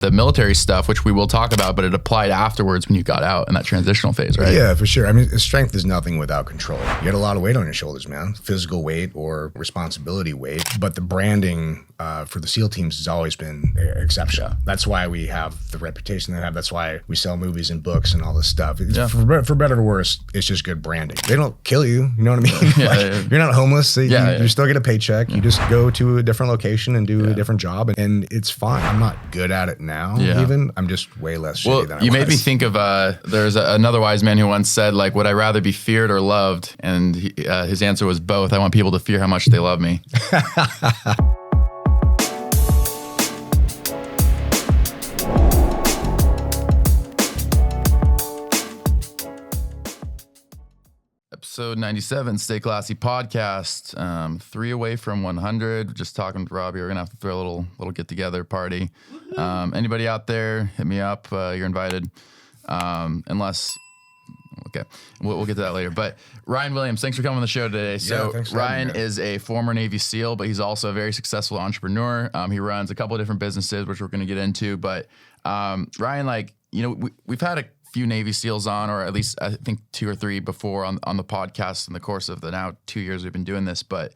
the military stuff, which we will talk about, but it applied afterwards when you got out in that transitional phase, right? Yeah, for sure. I mean, strength is nothing without control. You get a lot of weight on your shoulders, man. Physical weight or responsibility weight. But the branding for the SEAL teams has always been exceptional. Yeah. That's why we have the reputation they have. That's why we sell movies and books and all this stuff. Yeah. For better or worse, it's just good branding. They don't kill you. You know what I mean? You're not homeless. So you still get a paycheck. You just go to a different location and do a different job, and it's fine. I'm not good at it now. Even I'm just way less shitty than I was. You made me think of there's another wise man who once said, like, would I rather be feared or loved? And his answer was both. I want people to fear how much they love me. Episode 97, Stay Classy podcast. 3 away from 100. Just talking to Robbie. We're gonna have to throw a little get together party. Anybody out there, hit me up. You're invited. Unless, okay, we'll get to that later. But Ryan Williams, thanks for coming on the show today. So Ryan is a former Navy SEAL, but he's also a very successful entrepreneur. He runs a couple of different businesses, which we're gonna get into. But Ryan, like, you know, we've had a few Navy SEALs on, or at least I think 2 or 3 before on the podcast in the course of the now 2 years we've been doing this. But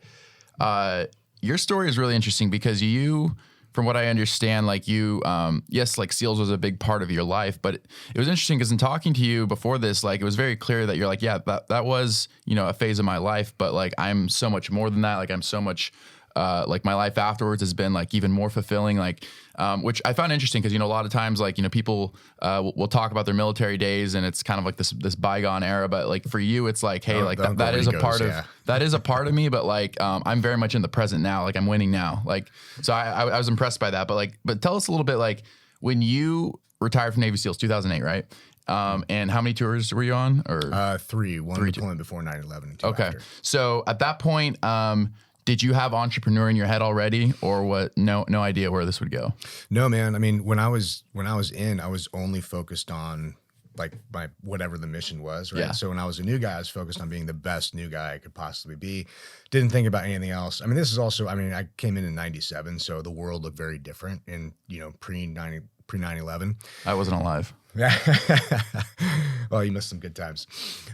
your story is really interesting because you, from what I understand, like you, yes, like SEALs was a big part of your life, but it was interesting because in talking to you before this, like it was very clear that you're like, yeah, that was, you know, a phase of my life, but like I'm so much more than that. Like I'm so much, like my life afterwards has been like even more fulfilling, like, which I found interesting because, you know, a lot of times, like, you know, people will talk about their military days and it's kind of like this bygone era, but like for you, it's like, hey, like that is a part of, that is a part of me, but like, I'm very much in the present now, like I'm winning now. Like, so I was impressed by that, but tell us a little bit, like when you retired from Navy SEALs, 2008, right? And how many tours were you on? Or 3, one deployment before 9/11 and 2 okay. after. So at that point, did you have entrepreneur in your head already, or what? No idea where this would go. No, man. I mean, when I was in, I was only focused on like my whatever the mission was, right? Yeah. So when I was a new guy, I was focused on being the best new guy I could possibly be. Didn't think about anything else. I mean, this is also, I mean, I came in 97, so the world looked very different in, you know, pre 9/11. I wasn't alive. Yeah. Well, you missed some good times.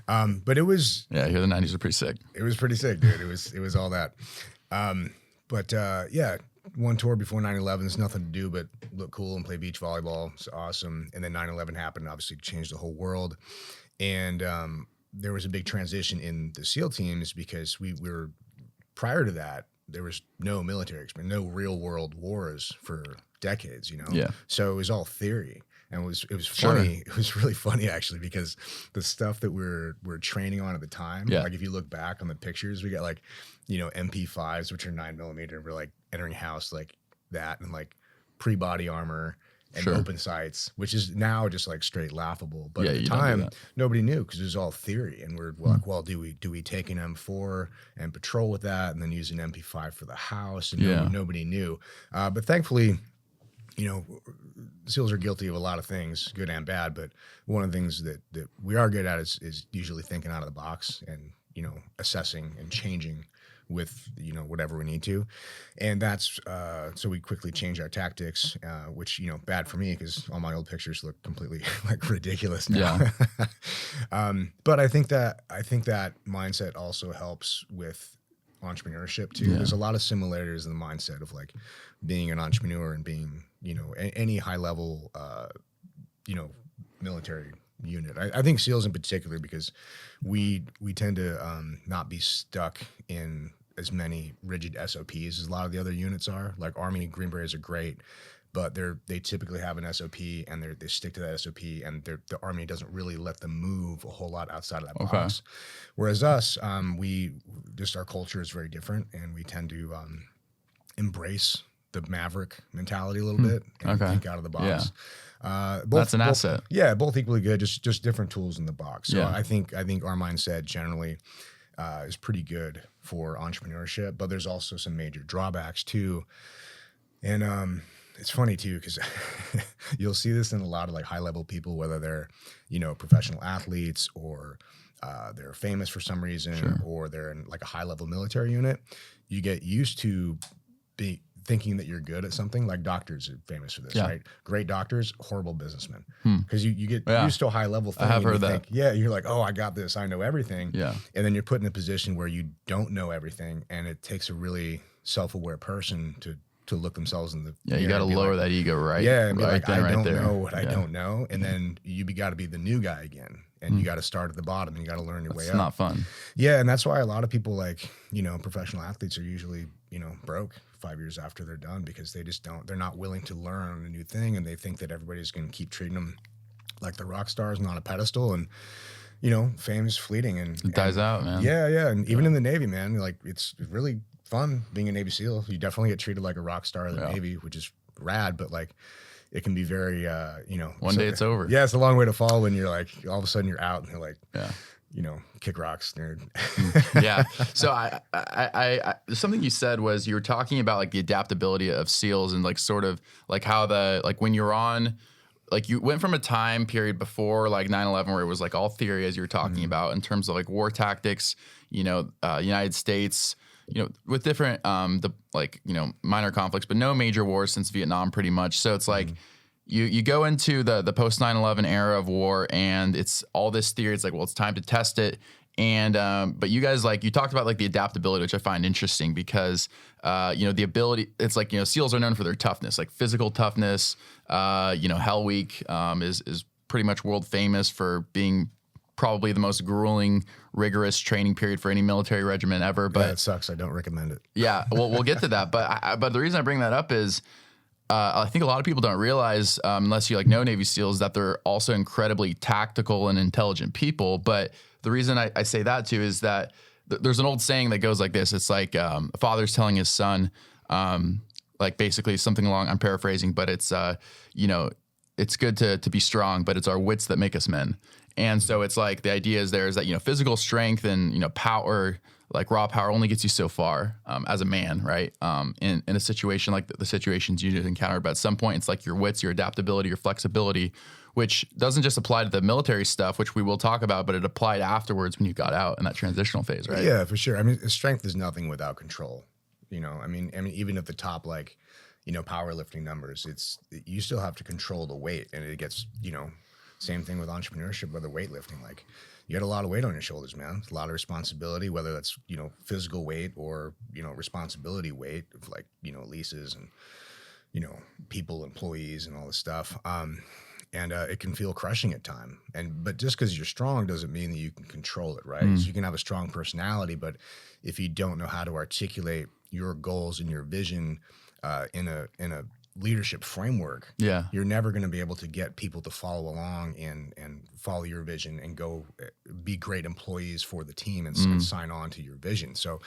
But it was, yeah, here the 90s were pretty sick. It was pretty sick, dude. It was all that. Yeah, one tour before 9/11, there's nothing to do but look cool and play beach volleyball. It's awesome. And then 9/11 happened, obviously changed the whole world. And there was a big transition in the SEAL teams because we were, prior to that, there was no military experience, no real world wars for decades, you know? Yeah. So it was all theory. And it was funny. Sure. It was really funny actually, because the stuff that we're training on at the time, like if you look back on the pictures, we got like, you know, MP5s, which are 9mm, and we're like entering house like that, and like pre-body armor and open sights, which is now just like straight laughable. But at the time, nobody knew because it was all theory. And we're like, well, do we take an M4 and patrol with that, and then use an MP5 for the house? And nobody knew. But thankfully, you know, SEALs are guilty of a lot of things, good and bad, but one of the things that we are good at is usually thinking out of the box and, you know, assessing and changing with, you know, whatever we need to. And that's, so we quickly change our tactics, which, you know, bad for me because all my old pictures look completely like ridiculous now. Yeah. But I think that mindset also helps with entrepreneurship too. There's a lot of similarities in the mindset of like being an entrepreneur and being, you know, any high level, you know, military unit. I think SEALs in particular, because we tend to not be stuck in as many rigid SOPs as a lot of the other units are. Like Army Green Berets are great, but they typically have an SOP and they stick to that SOP, and the Army doesn't really let them move a whole lot outside of that box. Whereas us, our culture is very different, and we tend to embrace the maverick mentality a little bit and think out of the box. That's an asset. Yeah, both equally good, just different tools in the box. So I think our mindset generally is pretty good for entrepreneurship, but there's also some major drawbacks too. And it's funny too, because you'll see this in a lot of like high level people, whether they're, you know, professional athletes or they're famous for some reason, or they're in like a high level military unit. You get used to thinking that you're good at something. Like doctors are famous for this, right? Great doctors, horrible businessmen, because you get used to a high level thing. I have heard that. You're like, oh, I got this, I know everything. Yeah, and then you're put in a position where you don't know everything, and it takes a really self-aware person to look themselves in the you got to lower that ego, right? And be right like, then, I don't right know what I don't know, and then you got to be the new guy again, and you got to start at the bottom, and you got to learn your way up. It's not fun. Yeah, and that's why a lot of people, like, professional athletes are usually broke 5 years after they're done, because they're not willing to learn a new thing, and they think that everybody's going to keep treating them like the rock stars and on a pedestal, and fame is fleeting, and it dies out, man. Yeah, and even in the Navy, man, like, it's really fun being a Navy SEAL. You definitely get treated like a rock star in the Navy, which is rad, but like, it can be very, one day it's over. Yeah, it's a long way to fall when you're like, all of a sudden you're out and you're like, kick rocks, nerd. Yeah. So I something you said was, you were talking about like the adaptability of SEALs, and like sort of like how when you're on, like, you went from a time period before like 9/11 where it was like all theory, as you were talking about, in terms of like war tactics, United States, with different minor conflicts, but no major wars since Vietnam, pretty much. So it's like you go into the post 9/11 era of war, and it's all this theory. It's like, well, it's time to test it. And but you guys, like, you talked about like the adaptability, which I find interesting, because the ability, it's like, SEALs are known for their toughness, like physical toughness. Hell Week is pretty much world famous for being probably the most grueling, rigorous training period for any military regiment ever. But it sucks. I don't recommend it. Yeah, well, we'll get to that. But the reason I bring that up is, I think a lot of people don't realize, unless you know Navy SEALs, that they're also incredibly tactical and intelligent people. But the reason I say that too is that there's an old saying that goes like this. It's like a father's telling his son, like basically something along, I'm paraphrasing, but it's it's good to be strong, but it's our wits that make us men. And so it's like, the idea is that, physical strength and, power, like raw power, only gets you so far as a man, right? In a situation like the situations you just encountered, but at some point it's like your wits, your adaptability, your flexibility, which doesn't just apply to the military stuff, which we will talk about, but it applied afterwards when you got out in that transitional phase, right? Yeah, for sure. I mean, strength is nothing without control. I mean, even at the top, like, powerlifting numbers, you still have to control the weight, and it gets, same thing with entrepreneurship, whether weightlifting, like, you got a lot of weight on your shoulders, man. It's a lot of responsibility, whether that's, physical weight or, responsibility weight of, like, leases and, people, employees and all this stuff. And it can feel crushing at time. But just because you're strong doesn't mean that you can control it, right? So you can have a strong personality, but if you don't know how to articulate your goals and your vision in a leadership framework, you're never going to be able to get people to follow along and follow your vision and go be great employees for the team and sign on to your vision. So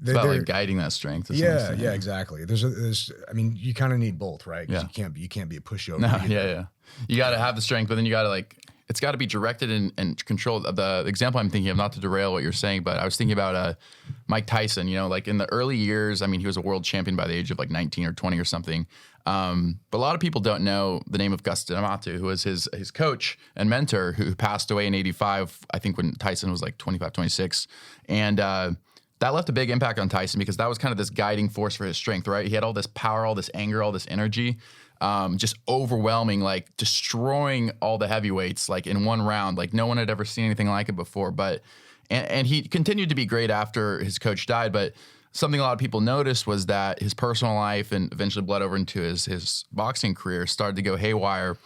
it's about like guiding that strength. Yeah, exactly. I mean, you kind of need both, right? Yeah. You can't be a pushover. No, you got to have the strength, but then you got to it's got to be directed and controlled. The example I'm thinking of, not to derail what you're saying, but I was thinking about Mike Tyson, like in the early years, I mean, he was a world champion by the age of like 19 or 20 or something. But a lot of people don't know the name of Gus D'Amato, who was his coach and mentor, who passed away in 85, I think, when Tyson was like 25, 26. And that left a big impact on Tyson, because that was kind of this guiding force for his strength, right? He had all this power, all this anger, all this energy, just overwhelming, like destroying all the heavyweights, like in one round. Like no one had ever seen anything like it before. But and he continued to be great after his coach died. But something a lot of people noticed was that his personal life, and eventually bled over into his boxing career, started to go haywire.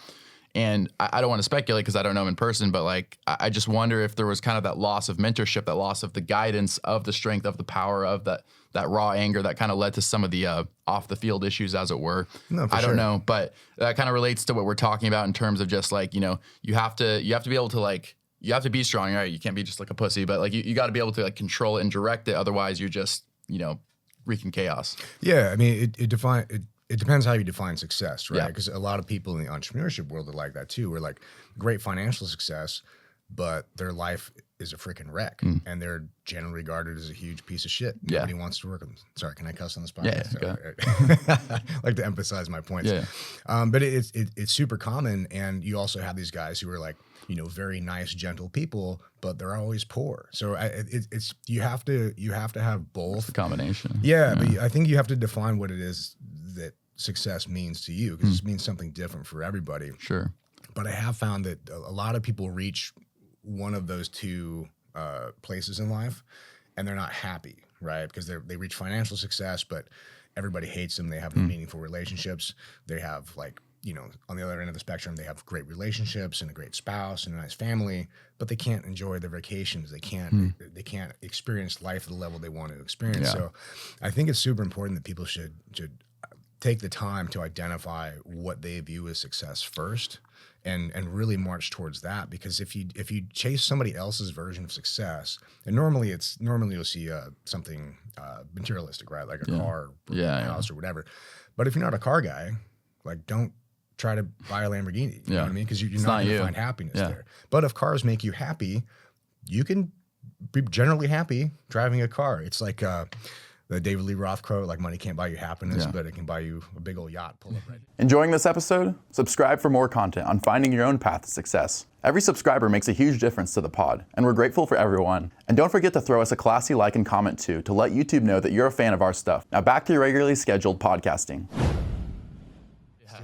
And I don't want to speculate because I don't know him in person, but like I just wonder if there was kind of that loss of mentorship, that loss of the guidance, of the strength, of the power, of that raw anger that kind of led to some of the off the field issues, as it were. No, I don't know, but that kind of relates to what we're talking about in terms of just like, you have to be able to like, you have to be strong, right? You can't be just like a pussy, but like you got to be able to like control it and direct it. Otherwise you're just, wreaking chaos. Yeah. I mean, it depends how you define success, right? Because a lot of people in the entrepreneurship world are like that too. We're like, great financial success, but their life is a freaking wreck, and they're generally regarded as a huge piece of shit. Yeah. Nobody wants to work with them. Sorry, can I cuss on this Yeah, podcast? I like to emphasize my points. Yeah. But it's super common, and you also have these guys who are like, very nice, gentle people, but they're always poor. So it's you have to have both. It's a combination. Yeah, but I think you have to define what it is that success means to you, because it means something different for everybody. Sure. But I have found that a lot of people reach one of those two places in life, and they're not happy, right? Because they reach financial success, but everybody hates them. They have meaningful relationships. They have on the other end of the spectrum, they have great relationships and a great spouse and a nice family, but they can't enjoy their vacations. They can't experience life at the level they want to experience. Yeah. So I think it's super important that people should take the time to identify what they view as success first, and really march towards that. Because if you chase somebody else's version of success, and normally you'll see something materialistic, right? Like a car, or a house, or whatever. But if you're not a car guy, like, don't try to buy a Lamborghini. You know what I mean? Because you're not going to find happiness there. But if cars make you happy, you can be generally happy driving a car. It's like the David Lee Roth quote, like, money can't buy you happiness, but it can buy you a big old yacht pull up right now. Enjoying this episode? Subscribe for more content on finding your own path to success. Every subscriber makes a huge difference to the pod, and we're grateful for everyone. And don't forget to throw us a classy like and comment too, to let YouTube know that you're a fan of our stuff. Now back to your regularly scheduled podcasting.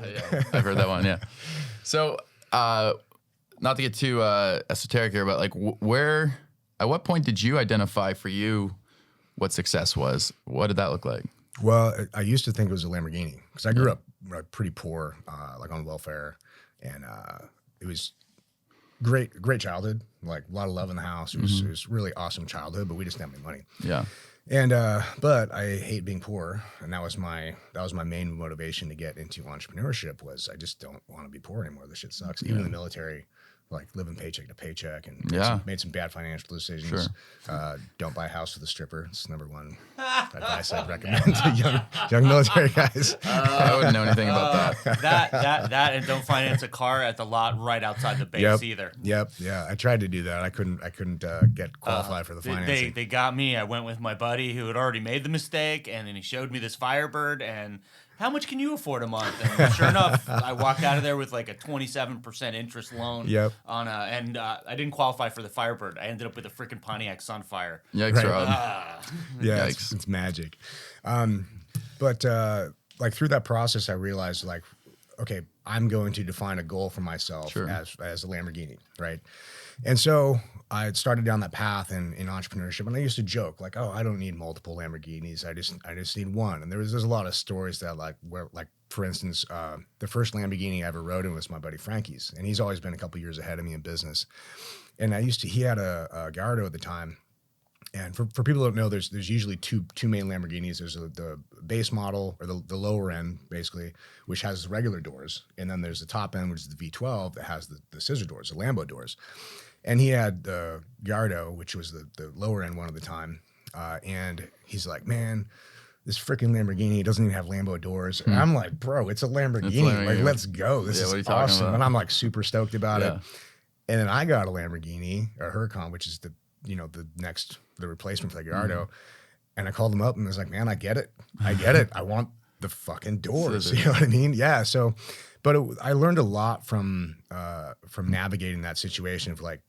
Yeah, I've heard that one. Yeah. So, not to get too esoteric here, but like, at what point did you identify for you what success was? What did that look like? Well, I used to think it was a Lamborghini, because I grew up pretty poor, like on welfare, and it was great childhood, like a lot of love in the house. It was really awesome childhood, but we just didn't have any money. Yeah. And but I hate being poor, and that was my main motivation to get into entrepreneurship. Was I just don't want to be poor anymore. This shit sucks. Even in the military, like living paycheck to paycheck, and made some bad financial decisions. Sure. Don't buy a house with a stripper. It's number one advice I'd recommend to young military guys. I wouldn't know anything about that. that and don't finance a car at the lot right outside the base either. Yep. Yeah. I tried to do that. I couldn't get qualified for the financing. They got me. I went with my buddy who had already made the mistake, and then he showed me this Firebird, and how much can you afford a month? And sure enough, I walked out of there with like a 27% interest loan. Yep. On and I didn't qualify for the Firebird. I ended up with a freaking Pontiac Sunfire. Yikes, Rob. Yeah, Yikes. it's magic. But like through that process, I realized, like, okay, I'm going to define a goal for myself as a Lamborghini, right? And so I started down that path in entrepreneurship, and I used to joke like, "Oh, I don't need multiple Lamborghinis. I just need one." And there's a lot of stories that for instance, the first Lamborghini I ever rode in was my buddy Frankie's, and he's always been a couple years ahead of me in business. And he had a Gallardo at the time. And for people who don't know, there's usually two main Lamborghinis. There's the base model, or the lower end, basically, which has regular doors. And then there's the top end, which is the V12, that has the scissor doors, the Lambo doors. And he had the Gallardo, which was the lower end one at the time. And he's like, "Man, this freaking Lamborghini doesn't even have Lambo doors." And I'm like, "Bro, it's a Lamborghini. Like, let's go. This is awesome." And I'm like super stoked about it. And then I got a Lamborghini, a Huracan, which is the replacement for the Gallardo. And I called him up and was like, "Man, I get it. I want the fucking doors." You know what I mean? Yeah. So, but I learned a lot from navigating that situation of like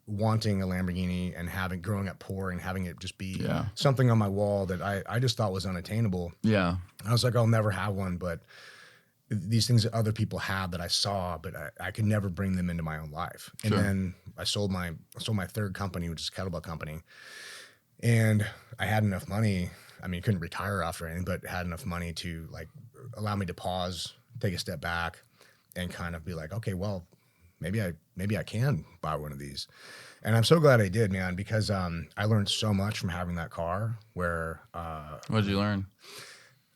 wanting a Lamborghini and growing up poor and having it just be something on my wall that I just thought was unattainable. Yeah. I was like, I'll never have one, but these things that other people had that I saw, but I could never bring them into my own life. And then I sold my third company, which is a kettlebell company. And I had enough money. I mean, couldn't retire after anything, but had enough money to like allow me to pause, take a step back, and kind of be like, okay, well, maybe I can buy one of these. And I'm so glad I did, man, because I learned so much from having that car. What did you learn?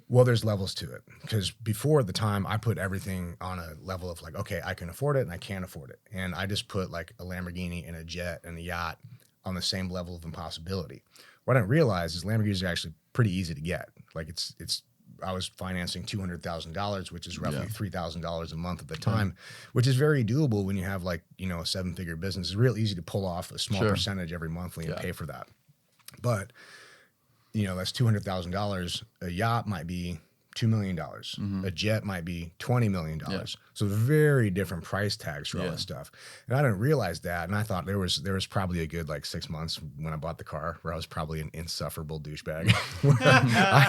Well, there's levels to it, because before at the time I put everything on a level of like, okay, I can afford it and I can't afford it. And I just put like a Lamborghini and a jet and a yacht on the same level of impossibility. What I didn't realize is Lamborghinis are actually pretty easy to get. Like it's I was financing $200,000, which is roughly $3,000 a month at the time, which is very doable when you have like, you know, a 7-figure business. It's real easy to pull off a small percentage every monthly and pay for that. But, you know, that's $200,000. A yacht might be $2 million. A jet might be $20 million. So very different price tags for all this stuff. And I didn't realize that. And I thought there was probably a good like 6 months when I bought the car where I was probably an insufferable douchebag. I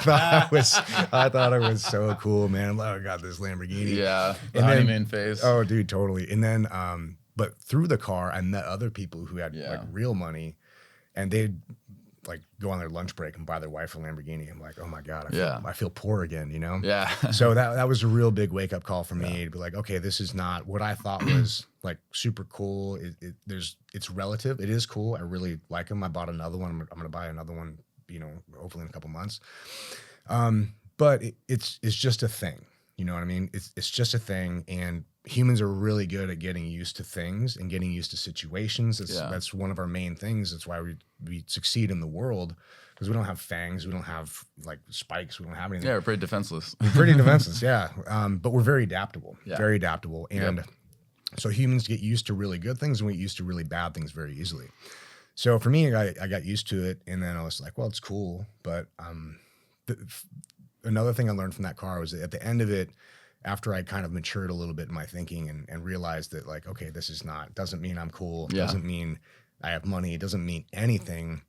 thought I was so cool, man. I'm like, oh, I got this Lamborghini. Yeah. The honeymoon phase. Oh, dude, totally. And then, but through the car, I met other people who had like real money, and they'd like go on their lunch break and buy their wife a Lamborghini. I'm like, oh my God, I feel poor again, you know? Yeah. So that was a real big wake up call for me to be like, okay, this is not what I thought was like super cool. It's relative. It is cool. I really like them. I bought another one. I'm going to buy another one, you know, hopefully in a couple months. But it's just a thing. You know what I mean? It's just a thing. And humans are really good at getting used to things and getting used to situations. That's one of our main things. That's why we succeed in the world, because we don't have fangs. We don't have like spikes. We don't have anything. Yeah, we're pretty defenseless. Yeah. But we're very adaptable, very adaptable. And so humans get used to really good things, and we get used to really bad things very easily. So for me, I got used to it. And then I was like, well, it's cool. But another thing I learned from that car was that at the end of it, after I kind of matured a little bit in my thinking and realized that like, okay, this is doesn't mean I'm cool. Doesn't mean I have money. It doesn't mean anything.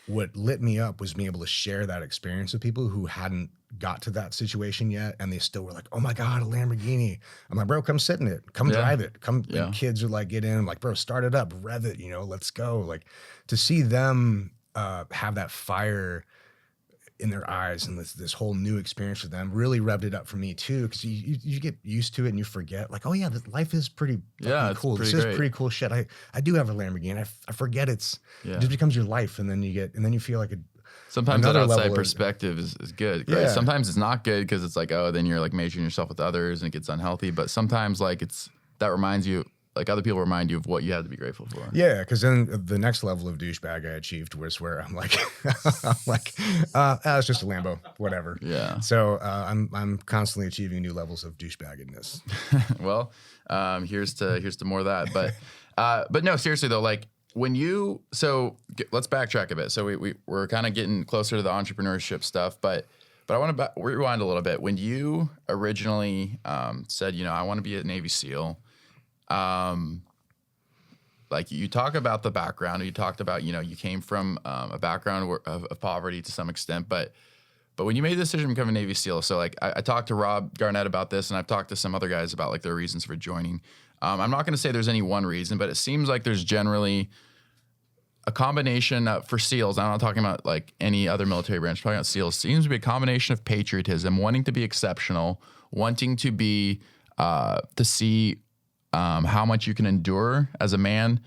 What lit me up was being able to share that experience with people who hadn't got to that situation yet. And they still were like, oh my God, a Lamborghini. I'm like, bro, come sit in it. Come drive it. Come. And kids would like get in. I'm like, bro, start it up, rev it, you know, let's go. Like to see them have that fire in their eyes and this whole new experience for them really revved it up for me too, because you get used to it and you forget like, oh yeah, life is pretty cool. This is pretty cool shit. I do have a Lamborghini. I forget it just becomes your life, and then you feel like sometimes that outside perspective is good. Right? Sometimes it's not good because it's like, oh, then you're like measuring yourself with others and it gets unhealthy. But sometimes like that reminds you, like other people remind you of what you had to be grateful for. Yeah, because then the next level of douchebag I achieved was where I'm like, it's just a Lambo, whatever. Yeah. So I'm constantly achieving new levels of douchebaggedness. Well, here's to more of that. But no, seriously though, like let's backtrack a bit. So we're kind of getting closer to the entrepreneurship stuff, but I want to rewind a little bit. When you originally said, you know, I want to be a Navy SEAL. Like you talk about the background, or you talked about, you know, you came from a background of poverty to some extent, but when you made the decision to become a Navy SEAL, so like I talked to Rob Garnett about this, and I've talked to some other guys about like their reasons for joining. I'm not going to say there's any one reason, but it seems like there's generally a combination for SEALs. I'm not talking about like any other military branch. I'm talking about SEALs. Seems to be a combination of patriotism, wanting to be exceptional, wanting to be to see how much you can endure as a man.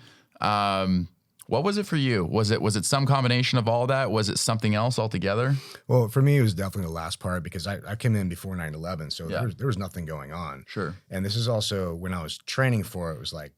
What was it for you? Was it some combination of all that? Was it something else altogether? Well, for me, it was definitely the last part, because I came in before 9/11, so there was nothing going on. Sure. And this is also when I was training for it was like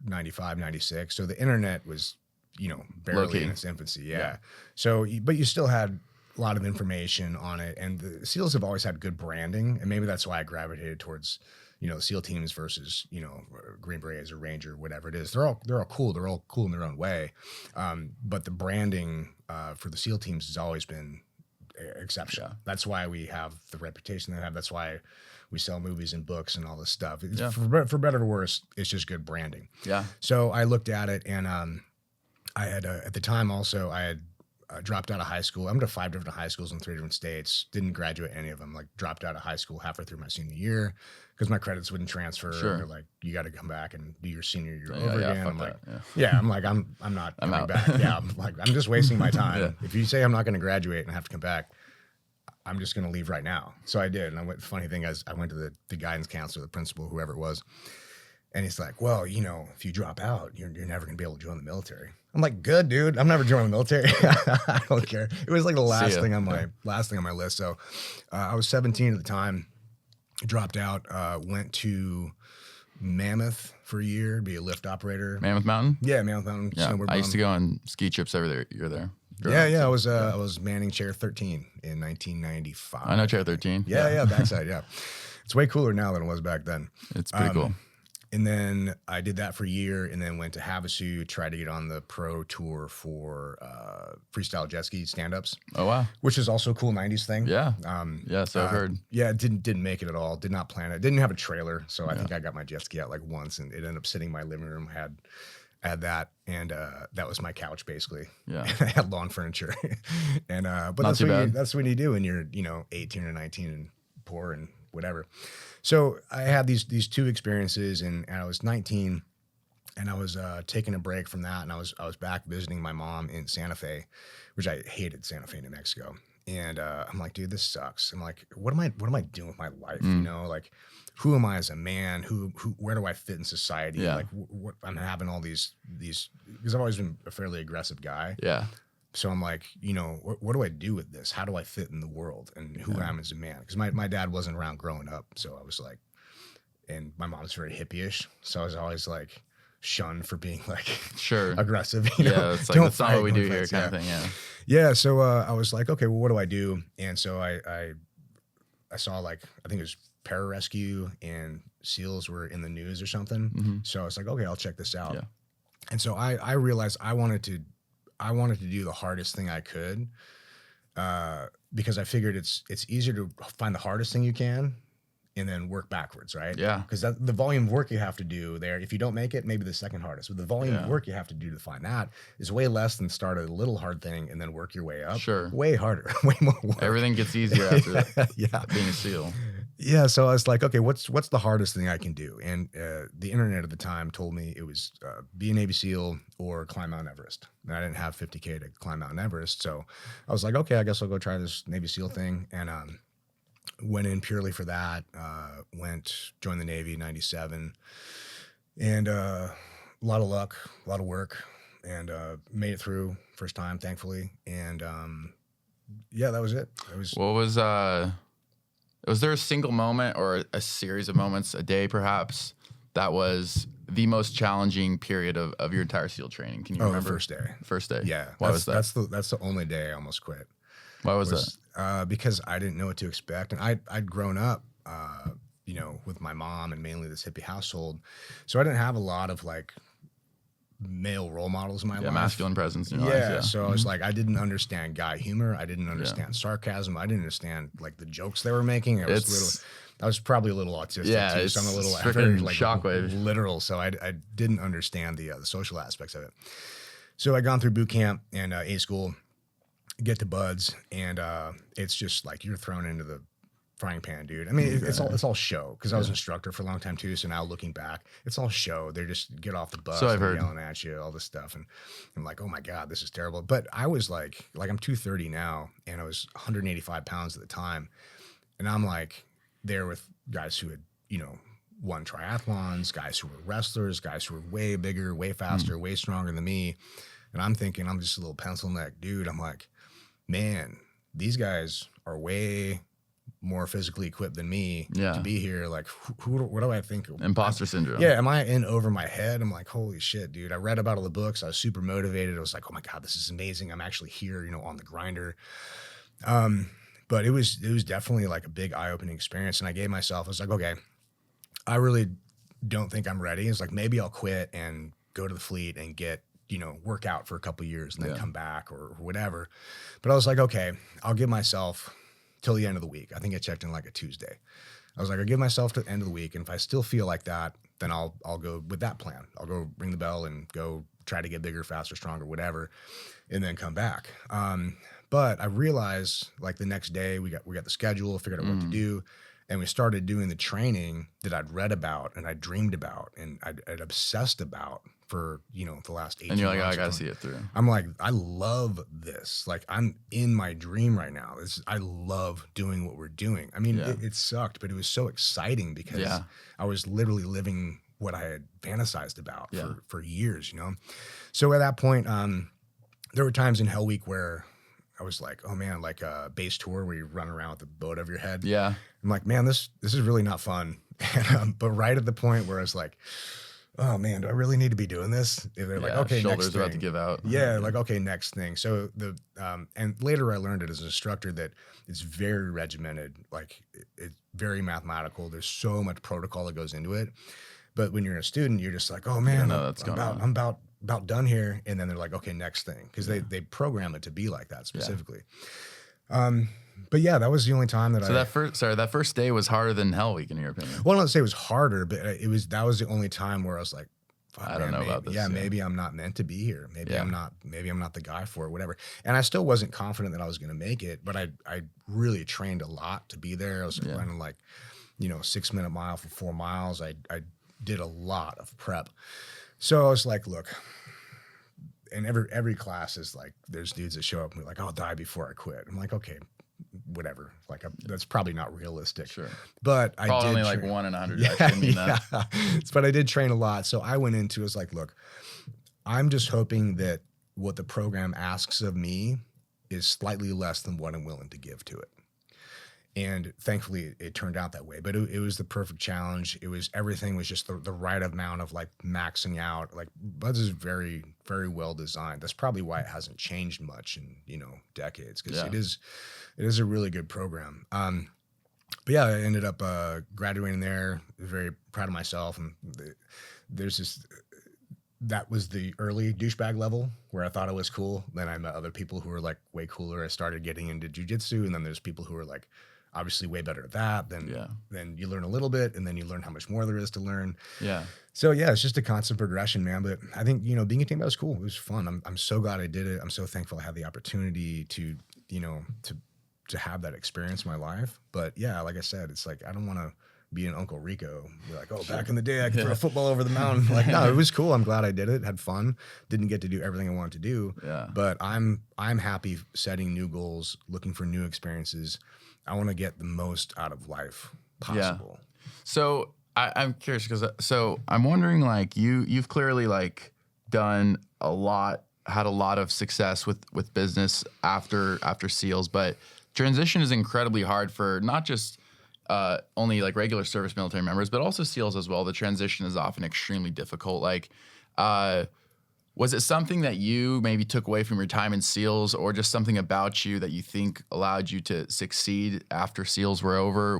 95, 96. So the internet was, you know, barely in its infancy. Yeah. So, but you still had a lot of information on it, and the SEALs have always had good branding, and maybe that's why I gravitated towards, you know, SEAL teams versus, you know, Green Berets or Ranger, whatever it is. They're all cool. They're all cool in their own way. But the branding for the SEAL teams has always been exceptional. Yeah. That's why we have the reputation they have. That's why we sell movies and books and all this stuff. For better or worse, it's just good branding. Yeah. So I looked at it, and I had at the time also I had dropped out of high school. I went to 5 different high schools in 3 different states. Didn't graduate any of them. Like dropped out of high school halfway through my senior year because my credits wouldn't transfer. Sure. They're like, you got to come back and do your senior year over again. I'm like, I'm not coming out. back. Yeah, I'm like, I'm just wasting my time. If you say I'm not going to graduate and I have to come back, I'm just going to leave right now. So I did. And funny thing is, I went to the guidance counselor, the principal, whoever it was. And he's like, well, you know, if you drop out, you're never going to be able to join the military. I'm like, good, dude. I'm never joining the military. I don't care. It was like the last thing on my list. So I was 17 at the time, dropped out, went to Mammoth for a year, be a lift operator. Mammoth Mountain? Yeah, Mammoth Mountain. Yeah. Snowboard I used to bum. go on ski trips every year there. Yeah. I was manning chair 13 in 1995. I know chair 13. Yeah, backside, yeah. It's way cooler now than it was back then. It's pretty cool. And then I did that for a year and then went to Havasu, tried to get on the pro tour for freestyle jet ski stand-ups. Oh, wow. Which is also a cool 90s thing. Yeah. So I've heard. Yeah, didn't make it at all. Did not plan it. Didn't have a trailer. So I think I got my jet ski out like once and it ended up sitting in my living room, had that, and that was my couch basically. Yeah. I had lawn furniture. And but that's what you do when you're, 18 or 19 and poor and whatever. So I had these two experiences, and I was 19, and I was taking a break from that, and I was back visiting my mom in Santa Fe, which I hated Santa Fe, New Mexico. And I'm like, dude, this sucks. I'm like, what am I doing with my life? Like, who am I as a man? Where do I fit in society? Yeah. Like, what I'm having all these because I've always been a fairly aggressive guy. Yeah. So I'm like, what do I do with this? How do I fit in the world and who I am as a man? Because my dad wasn't around growing up. So I was like, and my mom's very hippie-ish. So I was always like shunned for being like aggressive. It's like, that's not what we do here kind of thing. Yeah. Yeah. So I was like, okay, well, what do I do? And so I saw like, I think it was pararescue and SEALs were in the news or something. Mm-hmm. So I was like, okay, I'll check this out. Yeah. And so I realized I wanted to do the hardest thing I could because I figured it's easier to find the hardest thing you can and then work backwards, right? Yeah. Because the volume of work you have to do there, if you don't make it, maybe the second hardest. But the volume of work you have to do to find that is way less than start a little hard thing and then work your way up. Sure. Way harder, way more work. Everything gets easier after that. Being a SEAL. Yeah, so I was like, okay, what's the hardest thing I can do? And the internet at the time told me it was be a Navy SEAL or climb Mount Everest. And I didn't have $50K to climb Mount Everest, so I was like, okay, I guess I'll go try this Navy SEAL thing. And went in purely for that. Joined the Navy in '97, and a lot of luck, a lot of work, and made it through first time, thankfully. And that was it. Was there a single moment or a series of moments, a day perhaps, that was the most challenging period of your entire SEAL training? Can you remember? The first day. First day. Yeah. Why was that? That's the only day I almost quit. Why was that? Because I didn't know what to expect, and I'd grown up, with my mom and mainly this hippie household, so I didn't have a lot of like male role models in my life. Masculine presence in your life. Yeah. So I was like, I didn't understand guy humor. I didn't understand sarcasm. I didn't understand like the jokes they were making. I was probably a little autistic too. So I'm a little shockwave. Literal. So I didn't understand the social aspects of it. So I'd gone through boot camp and A school, get to buds, and it's just like you're thrown into the frying pan, dude. I mean, it's all show because I was an instructor for a long time too. So now looking back, it's all show. They just get off the bus, and they're yelling at you, all this stuff, and I'm like, oh my god, this is terrible. But I was like I'm 230 now, and I was 185 pounds at the time, and I'm like there with guys who had won triathlons, guys who were wrestlers, guys who were way bigger, way faster, way stronger than me, and I'm thinking I'm just a little pencil neck dude. I'm like, man, these guys are way more physically equipped than me to be here. Like, what do I think? Imposter syndrome. Yeah. Am I in over my head? I'm like, holy shit, dude. I read about all the books. I was super motivated. I was like, oh my God, this is amazing. I'm actually here, on the grinder. But it was definitely like a big eye-opening experience. And I gave myself, I was like, okay, I really don't think I'm ready. It's like, maybe I'll quit and go to the fleet and get, work out for a couple of years and then come back or whatever. But I was like, okay, I'll give myself till the end of the week. I think I checked in like a Tuesday. I was like, I'll give myself to the end of the week. And if I still feel like that, then I'll go with that plan. I'll go ring the bell and go try to get bigger, faster, stronger, whatever, and then come back. But I realized like the next day we got the schedule, figured out what to do. And we started doing the training that I'd read about and I dreamed about and I'd obsessed about for, the last 18 months. And you're like, oh, I got to see it through. I'm like, I love this. Like, I'm in my dream right now. I love doing what we're doing. I mean, it sucked, but it was so exciting because I was literally living what I had fantasized about for years, So at that point, there were times in Hell Week where I was like, oh man, like a base tour where you run around with a boat over your head. Yeah. I'm like, man, this is really not fun. But right at the point where I was like, oh man, do I really need to be doing this? If they're like, okay, shoulders next thing. about to give out. Yeah, like, okay, next thing. So and later I learned it as an instructor that it's very regimented, like it's very mathematical. There's so much protocol that goes into it. But when you're a student, you're just like, oh man, I'm about done here. And then they're like, okay, next thing. Because they program it to be like that specifically. But yeah, that was the only time that that first day was harder than Hell Week in your opinion. Well, I don't say it was harder, but that was the only time where I was like, I don't know about this. Yeah, maybe I'm not meant to be here. Maybe I'm not the guy for it, whatever. And I still wasn't confident that I was going to make it, but I really trained a lot to be there. I was running like, 6-minute mile for 4 miles. I did a lot of prep. So I was like, look, and every class is like, there's dudes that show up and be like, I'll die before I quit. I'm like, okay, whatever. Like that's probably not realistic. Sure. But I did only like 1 in 100. I mean that. But I did train a lot. So I went into it, was like, look, I'm just hoping that what the program asks of me is slightly less than what I'm willing to give to it. And thankfully it turned out that way, but it was the perfect challenge. Everything was just the right amount of like maxing out. Like BUD/S is very, very well designed. That's probably why it hasn't changed much in, decades. Cause it is a really good program. But yeah, I ended up graduating there. Very proud of myself. And that was the early douchebag level where I thought it was cool. Then I met other people who were like way cooler. I started getting into jujitsu, and then there's people who are like obviously way better at that. Then you learn a little bit, and then you learn how much more there is to learn. Yeah. So yeah, it's just a constant progression, man. But I think, being a team was cool. It was fun. I'm so glad I did it. I'm so thankful I had the opportunity to have that experience in my life. But yeah, like I said, it's like, I don't want to be an Uncle Rico. Be like, back in the day, I could throw a football over the mountain. Like, no, it was cool. I'm glad I did it. Had fun. Didn't get to do everything I wanted to do. Yeah. But I'm happy setting new goals, looking for new experiences. I want to get the most out of life possible. Yeah. So I'm curious because I'm wondering, like, you've clearly like done a lot, had a lot of success with business after SEALs, but transition is incredibly hard for not just only like regular service military members, but also SEALs as well. The transition is often extremely difficult. Like, was it something that you maybe took away from your time in SEALs, or just something about you that you think allowed you to succeed after SEALs were over,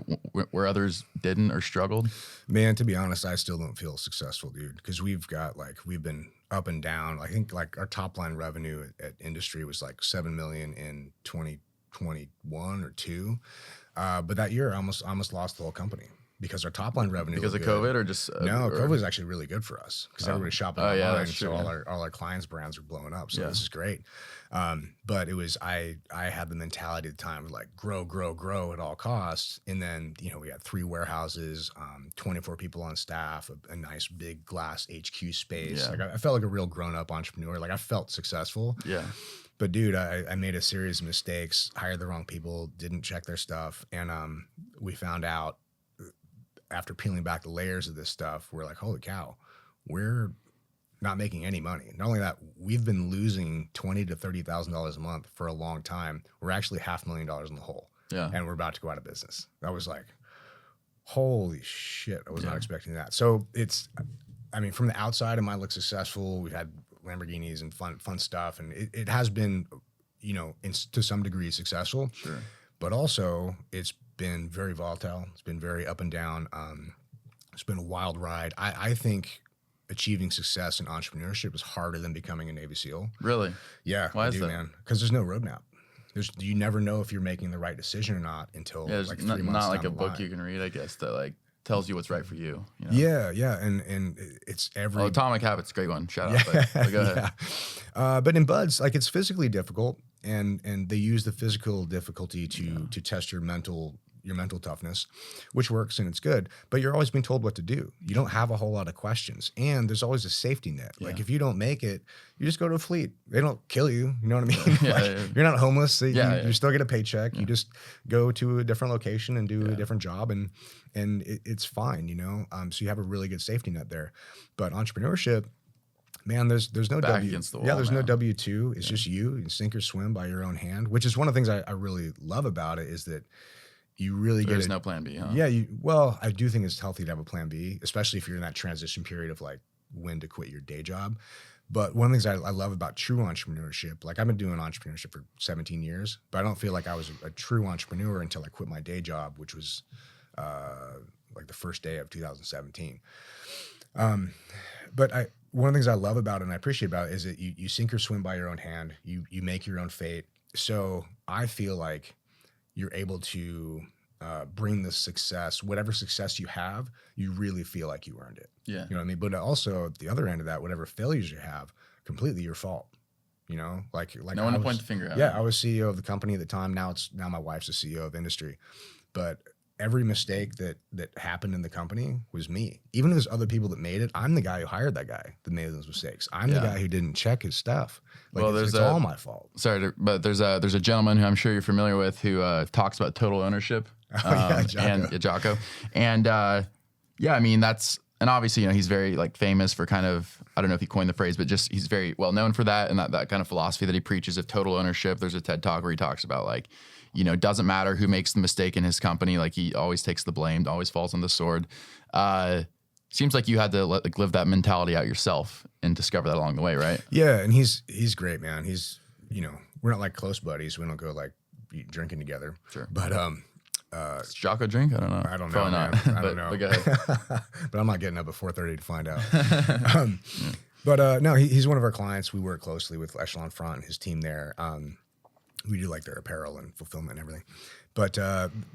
where others didn't or struggled? Man, to be honest, I still don't feel successful, dude, because we've been up and down. I think like our top line revenue at Industry was like $7 million in 2021 or 2. But that year I almost lost the whole company because our top line revenue because of COVID, or just no, COVID was actually really good for us because everybody's shopping online, so all our clients' brands are blowing up. So this is great. But it was I had the mentality at the time of like grow at all costs, and then we had 3 warehouses, 24 people on staff, a nice big glass HQ space. Like I felt like a real grown up entrepreneur. Like I felt successful. Yeah. But dude, I made a series of mistakes, hired the wrong people, didn't check their stuff. And we found out after peeling back the layers of this stuff, we're like, holy cow, we're not making any money. Not only that, we've been losing $20,000 to $30,000 a month for a long time. We're actually $500,000 in the hole. Yeah. And we're about to go out of business. That was like, holy shit. I was not expecting that. So from the outside, it might look successful. We've had Lamborghinis and fun stuff, and it has been, to some degree successful. Sure. But also, it's been very volatile. It's been very up and down. It's been a wild ride. I think achieving success in entrepreneurship is harder than becoming a Navy SEAL. Really? Yeah. Why is that, man? Because there's no roadmap. You never know if you're making the right decision or not until like 3 months. Not like a book you can read, I guess, that like tells you what's right for you. Yeah, and it's every Atomic Habits, great one. Shout out. But go ahead. But in BUD/S, like it's physically difficult, and they use the physical difficulty to test your mental toughness, which works and it's good. But you're always being told what to do. You don't have a whole lot of questions, and there's always a safety net. Like if you don't make it, you just go to a fleet. They don't kill you. You know what I mean? You're not homeless. So you still get a paycheck. You just go to a different location and do a different job, and it's fine. So you have a really good safety net there. But entrepreneurship, Man, there's no back W. against the wall, Yeah, there's no man. W-2. It's just you. You sink or swim by your own hand, which is one of the things I really love about it is that you really There's get no plan B, huh? Yeah, well, I do think it's healthy to have a plan B, especially if you're in that transition period of like when to quit your day job. But one of the things I love about true entrepreneurship, like I've been doing entrepreneurship for 17 years, but I don't feel like I was a true entrepreneur until I quit my day job, which was like the first day of 2017. But one of the things I love about it and I appreciate about it is that you sink or swim by your own hand. You make your own fate. So I feel like you're able to bring the success, whatever success you have, you really feel like you earned it. Yeah. You know what I mean? But also at the other end of that, whatever failures you have, completely your fault. You know, like no one to point the finger at. Yeah, I was CEO of the company at the time. Now my wife's the CEO of Industry. But every mistake that happened in the company was me. Even if there's other people that made it, I'm the guy who hired that guy that made those mistakes. I'm the guy who didn't check his stuff. Like it's all my fault. Sorry, but there's a gentleman who I'm sure you're familiar with who talks about total ownership. Jocko. And I mean and obviously, you know, he's very like famous for kind of, I don't know if he coined the phrase, but just he's very well known for that and that kind of philosophy that he preaches of total ownership. There's a TED Talk where he talks about like, you know, it doesn't matter who makes the mistake in his company. Like he always takes the blame, always falls on the sword. Seems like you had to live that mentality out yourself and discover that along the way, right? Yeah, and he's great, man. He's, you know, we're not like close buddies. We don't go like drinking together. Sure. But does Jocko drink? I don't know. I don't know. Probably not. I don't know. But go ahead. But I'm not getting up at 4:30 to find out. No, he's one of our clients. We work closely with Echelon Front and his team there. We do like their apparel and fulfillment and everything. But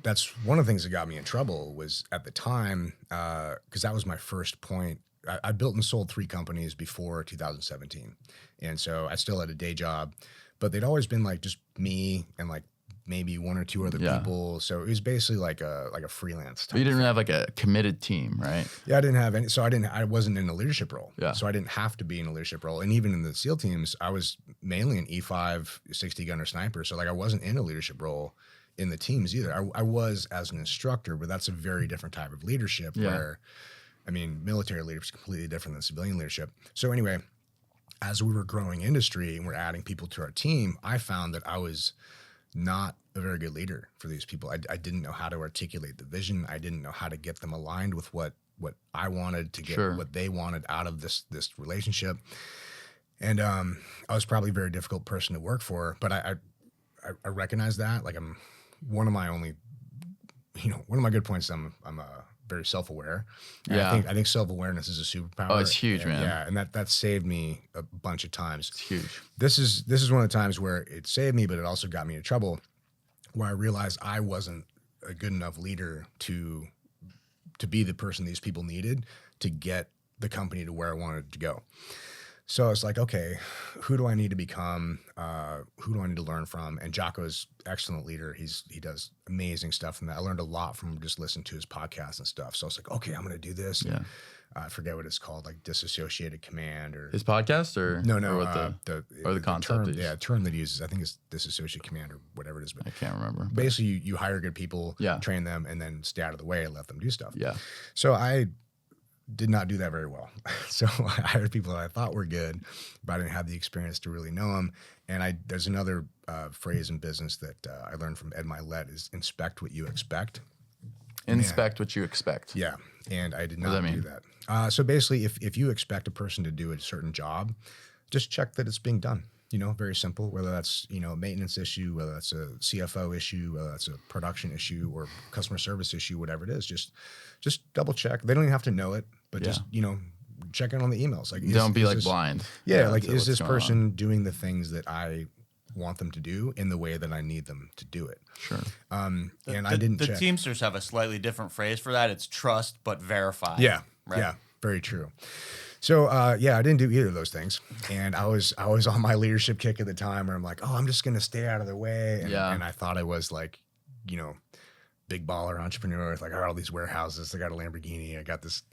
that's one of the things that got me in trouble was at the time, because that was my first point. I built and sold 3 companies before 2017. And so I still had a day job, but they'd always been like just me and like maybe 1 or 2 other people. So it was basically like a freelance type. But you didn't have like a committed team, right? Yeah, I didn't have any. So I wasn't in a leadership role. Yeah. So I didn't have to be in a leadership role. And even in the SEAL teams, I was mainly an E5 60 gunner sniper. So like I wasn't in a leadership role in the teams either. I was as an instructor, but that's a very different type of leadership where, I mean, military leadership is completely different than civilian leadership. So anyway, as we were growing Industry and we're adding people to our team, I found that I was not a very good leader for these people. I didn't know how to articulate the vision. I didn't know how to get them aligned with what I wanted to get, what they wanted out of this relationship. And I was probably a very difficult person to work for, but I recognize that. Like I'm one of my good points is I'm very self-aware. And I think self-awareness is a superpower. Oh, it's huge, man. Yeah, and that saved me a bunch of times. It's huge. This is one of the times where it saved me, but it also got me in trouble, where I realized I wasn't a good enough leader to be the person these people needed to get the company to where I wanted it to go. So I was like, okay, who do I need to become? Who do I need to learn from? And Jocko's excellent leader. He does amazing stuff from that. I learned a lot from just listening to his podcast and stuff. So I was like, okay, I'm going to do this. Yeah. I forget what it's called, like disassociated command or his podcast or no, or what the concept term, term that he uses. I think it's disassociated command or whatever it is. But I can't remember. Basically, you hire good people, train them, and then stay out of the way and let them do stuff. Yeah. So I did not do that very well. So I hired people that I thought were good, but I didn't have the experience to really know them. And there's another phrase in business that I learned from Ed Milet is inspect what you expect. Inspect what you expect. Yeah. And I did not do that. So basically, if you expect a person to do a certain job, just check that it's being done. You know, very simple, whether that's, you know, a maintenance issue, whether that's a CFO issue, whether that's a production issue or customer service issue, whatever it is, just double check. They don't even have to know it, but just, you know, check in on the emails. Like, don't be like blind. Yeah. Like, is this person doing the things that I want them to do in the way that I need them to do it? Sure. And I didn't check. The Teamsters have a slightly different phrase for that. It's trust, but verify. Yeah. Right? Yeah. Very true. So, I didn't do either of those things. And I was on my leadership kick at the time where I'm like, oh, I'm just going to stay out of their way. And I thought I was like, you know, big baller entrepreneur. Like, I got all these warehouses. I got a Lamborghini. I got this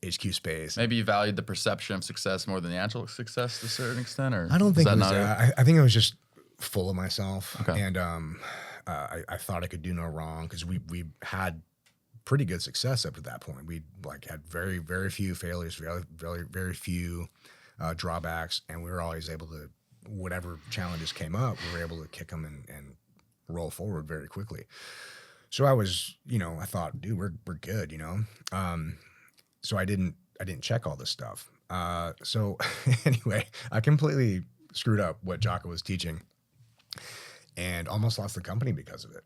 HQ space. Maybe you valued the perception of success more than the actual success to a certain extent, or I don't think it was that. I think I was just full of myself. Okay. And I thought I could do no wrong because we had pretty good success up to that point. We like had very, very few failures, very few drawbacks, and we were always able to, whatever challenges came up, we were able to kick them and roll forward very quickly. So I was, I thought, dude, we're good, So I didn't check all this stuff. So anyway, I completely screwed up what Jocko was teaching and almost lost the company because of it.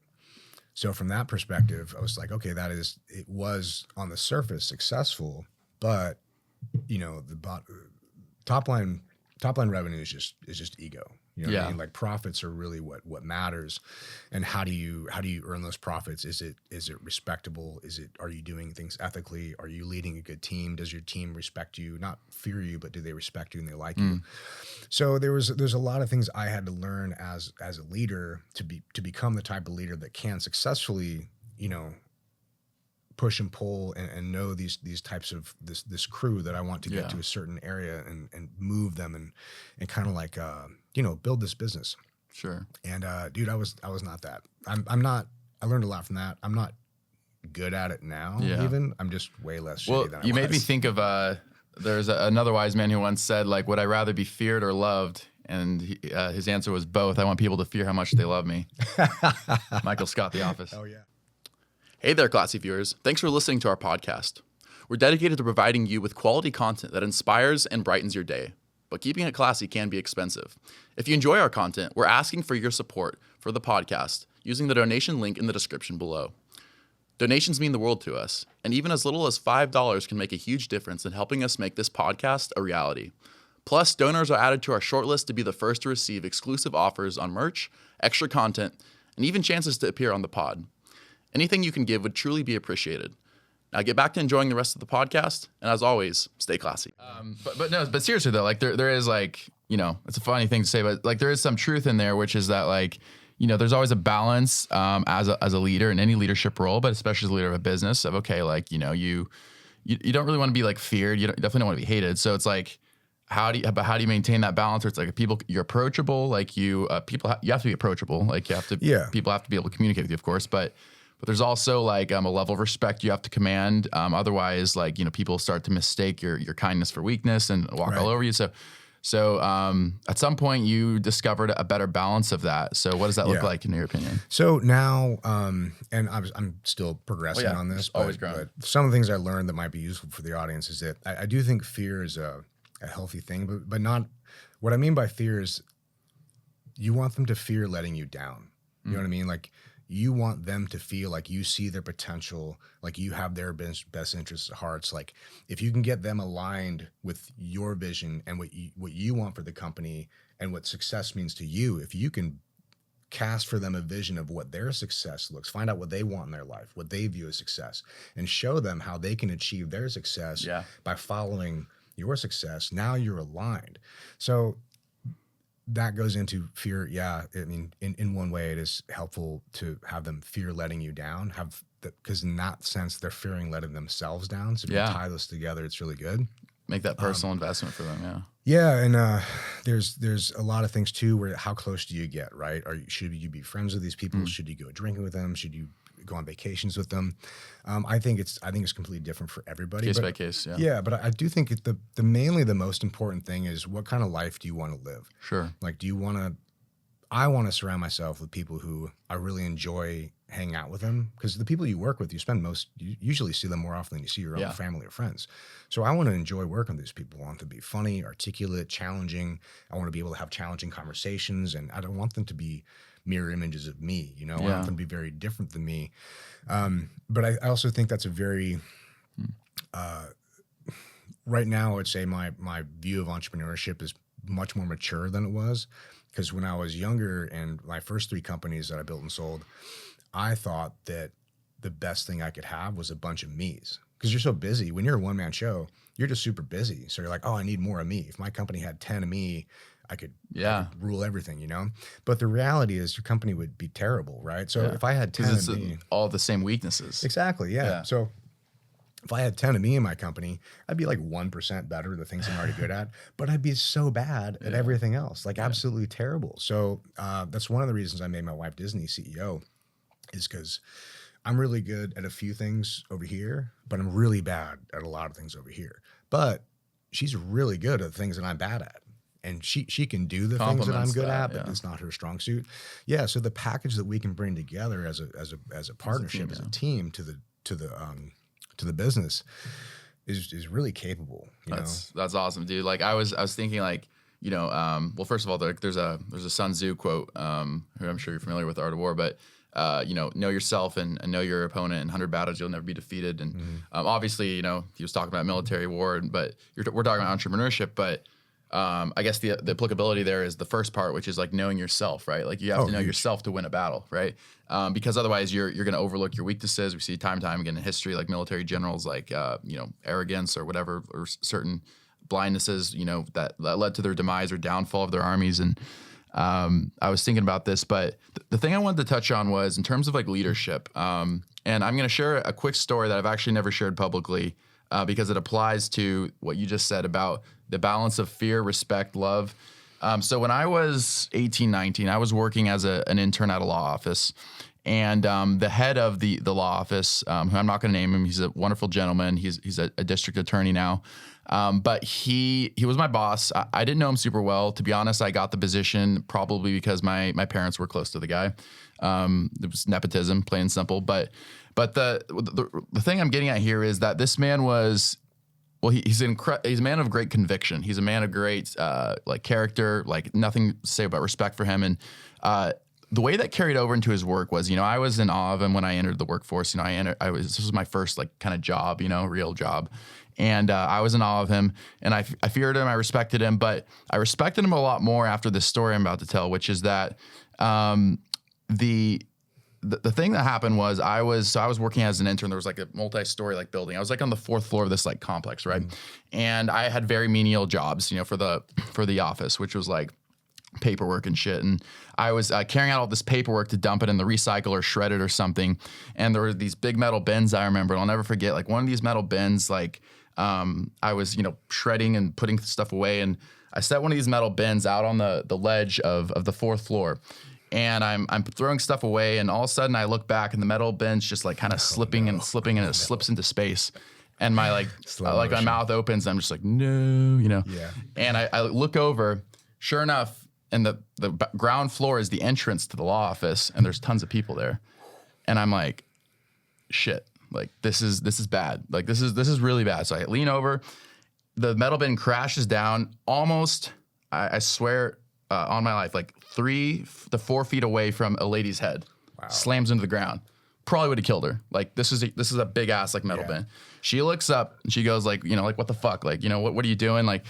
So from that perspective, I was like, okay, it was on the surface successful, but the top line revenue is just ego. You know what I mean? Like profits are really what matters. And how do you earn those profits? Is it respectable? Are you doing things ethically? Are you leading a good team? Does your team respect you? Not fear you, but do they respect you and they like you? So there's a lot of things I had to learn as a leader to become the type of leader that can successfully, push and pull and know these types of this crew that I want to get to a certain area and move them and kind of like build this business. Sure. And dude, I was not that. I'm not. I learned a lot from that. I'm not good at it now. Yeah. Even I'm just way less shitty than I was. You made me think of there's another wise man who once said, like, would I rather be feared or loved? And his answer was both. I want people to fear how much they love me. Michael Scott, The Office. Oh yeah. Hey there, classy viewers. Thanks for listening to our podcast. We're dedicated to providing you with quality content that inspires and brightens your day. But keeping it classy can be expensive. If you enjoy our content, we're asking for your support for the podcast using the donation link in the description below. Donations mean the world to us, and even as little as $5 can make a huge difference in helping us make this podcast a reality. Plus, donors are added to our shortlist to be the first to receive exclusive offers on merch, extra content, and even chances to appear on the pod. Anything you can give would truly be appreciated. Now get back to enjoying the rest of the podcast, and as always, stay classy. But seriously though, like there is like, it's a funny thing to say, but like there is some truth in there, which is that like, there's always a balance as a leader in any leadership role, but especially as a leader of a business of, okay, like, you don't really want to be like feared. You definitely don't want to be hated. So it's like, how do you maintain that balance? Where it's like you're approachable, like you have to be approachable. Like people have to be able to communicate with you, of course, but there's also like a level of respect you have to command. Otherwise, like, people start to mistake your kindness for weakness and walk all over you. So at some point you discovered a better balance of that. So what does that look like in your opinion? So now, and I'm still progressing on this, but some of the things I learned that might be useful for the audience is that I do think fear is a healthy thing, but not, what I mean by fear is you want them to fear letting you down. You know what I mean? Like, you want them to feel like you see their potential, like you have their best interests at heart. Like if you can get them aligned with your vision and what you want for the company and what success means to you, if you can cast for them a vision of what their success looks, find out what they want in their life, what they view as success, and show them how they can achieve their success by following your success, now you're aligned. So that goes into fear. Yeah. I mean, in one way, it is helpful to have them fear letting you down, because in that sense, they're fearing letting themselves down. So if you tie those together, it's really good. Make that personal investment for them. Yeah. And there's a lot of things too, where how close do you get, right? Should you be friends with these people? Should you go drinking with them? Should you go on vacations with them? I think it's completely different for everybody. Case by case, but I do think the mainly the most important thing is, what kind of life do you want to live? Sure. Like, I want to surround myself with people who I really enjoy hanging out with them, because the people you work with, you usually see them more often than you see your own family or friends. So I want to enjoy working with these people. I want them to be funny, articulate, challenging. I want to be able to have challenging conversations, and I don't want them to be mirror images of me, I want them to be very different than me. But I also think that's a very, right now I would say my view of entrepreneurship is much more mature than it was. Because when I was younger and my first 3 companies that I built and sold, I thought that the best thing I could have was a bunch of me's. Because you're so busy. When you're a one-man show, you're just super busy. So you're like, oh, I need more of me. If my company had 10 of me, I could rule everything, But the reality is your company would be terrible, right? So if I had 10 of me, all the same weaknesses. Exactly, yeah. So if I had 10 of me in my company, I'd be like 1% better at the things I'm already good at, but I'd be so bad at everything else, like absolutely terrible. So that's one of the reasons I made my wife Disney CEO, is because I'm really good at a few things over here, but I'm really bad at a lot of things over here. But she's really good at the things that I'm bad at. And she can do the things that I'm good at, but it's not her strong suit. Yeah. So the package that we can bring together as a partnership, as a team to the business is really capable. That's awesome, dude. Like I was thinking like, well, first of all, there's a Sun Tzu quote, who I'm sure you're familiar with, Art of War, but know yourself and know your opponent. In 100 battles, you'll never be defeated. And obviously, he was talking about military war, but we're talking about entrepreneurship. But I guess the applicability there is the first part, which is like knowing yourself, right? Like you have to know yourself to win a battle, right? Because otherwise you're going to overlook your weaknesses. We see time and time again in history, like military generals, like arrogance or whatever, or certain blindnesses, that led to their demise or downfall of their armies. And I was thinking about this, but the thing I wanted to touch on was in terms of like leadership. And I'm going to share a quick story that I've actually never shared publicly because it applies to what you just said about the balance of fear, respect, love. So when I was 18, 19, I was working as an intern at a law office. And the head of the law office, who I'm not going to name him, he's a wonderful gentleman. He's a district attorney now. But he was my boss. I didn't know him super well. To be honest, I got the position probably because my parents were close to the guy. It was nepotism, plain and simple. But the thing I'm getting at here is that this man was, well, he's a man of great conviction. He's a man of great like character, like nothing to say about respect for him. And the way that carried over into his work was, I was in awe of him when I entered the workforce. This was my first like kind of job, real job. And I was in awe of him, and I feared him. I respected him, but I respected him a lot more after this story I'm about to tell, which is that the thing that happened was I was working as an intern. There was like a multi-story like building. I was like on the 4th floor of this like complex, right? And I had very menial jobs, for the office, which was like paperwork and shit. And I was carrying out all this paperwork to dump it in the recycle or shred it or something. And there were these big metal bins I remember. I'll never forget, like one of these metal bins, like I was, shredding and putting stuff away. And I set one of these metal bins out on the ledge of the 4th floor. And I'm throwing stuff away. And all of a sudden I look back and the metal bin's just like kind of slipping and it slips into space. And my my mouth opens. And I'm just like, no, Yeah. And I look over, sure enough, and the ground floor is the entrance to the law office, and there's tons of people there. And I'm like, shit, like this is bad. Like this is really bad. So I lean over, the metal bin crashes down almost, I swear on my life, like 3 to 4 feet away from a lady's head. Wow. Slams into the ground. Probably would have killed her. Like this is a big ass like metal bin. She looks up and she goes like, like what the fuck? Like, what are you doing? Like,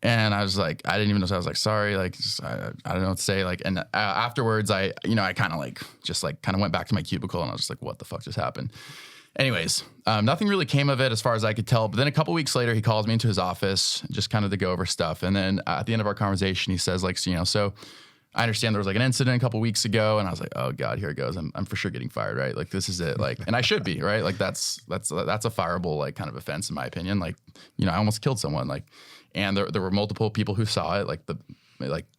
and I was like, I didn't even know. So I was like, sorry, like, I don't know what to say. Like, and afterwards, I kind of like, just like kind of went back to my cubicle and I was just like, what the fuck just happened? Anyways, nothing really came of it as far as I could tell. But then a couple weeks later, he calls me into his office just kind of to go over stuff. And then at the end of our conversation, he says like, so I understand there was like an incident a couple weeks ago. And I was like, oh God, here it goes. I'm for sure getting fired, right? Like, this is it. Like, and I should be, right? Like that's a fireable, like kind of offense in my opinion. Like, I almost killed someone. Like, and there were multiple people who saw it, like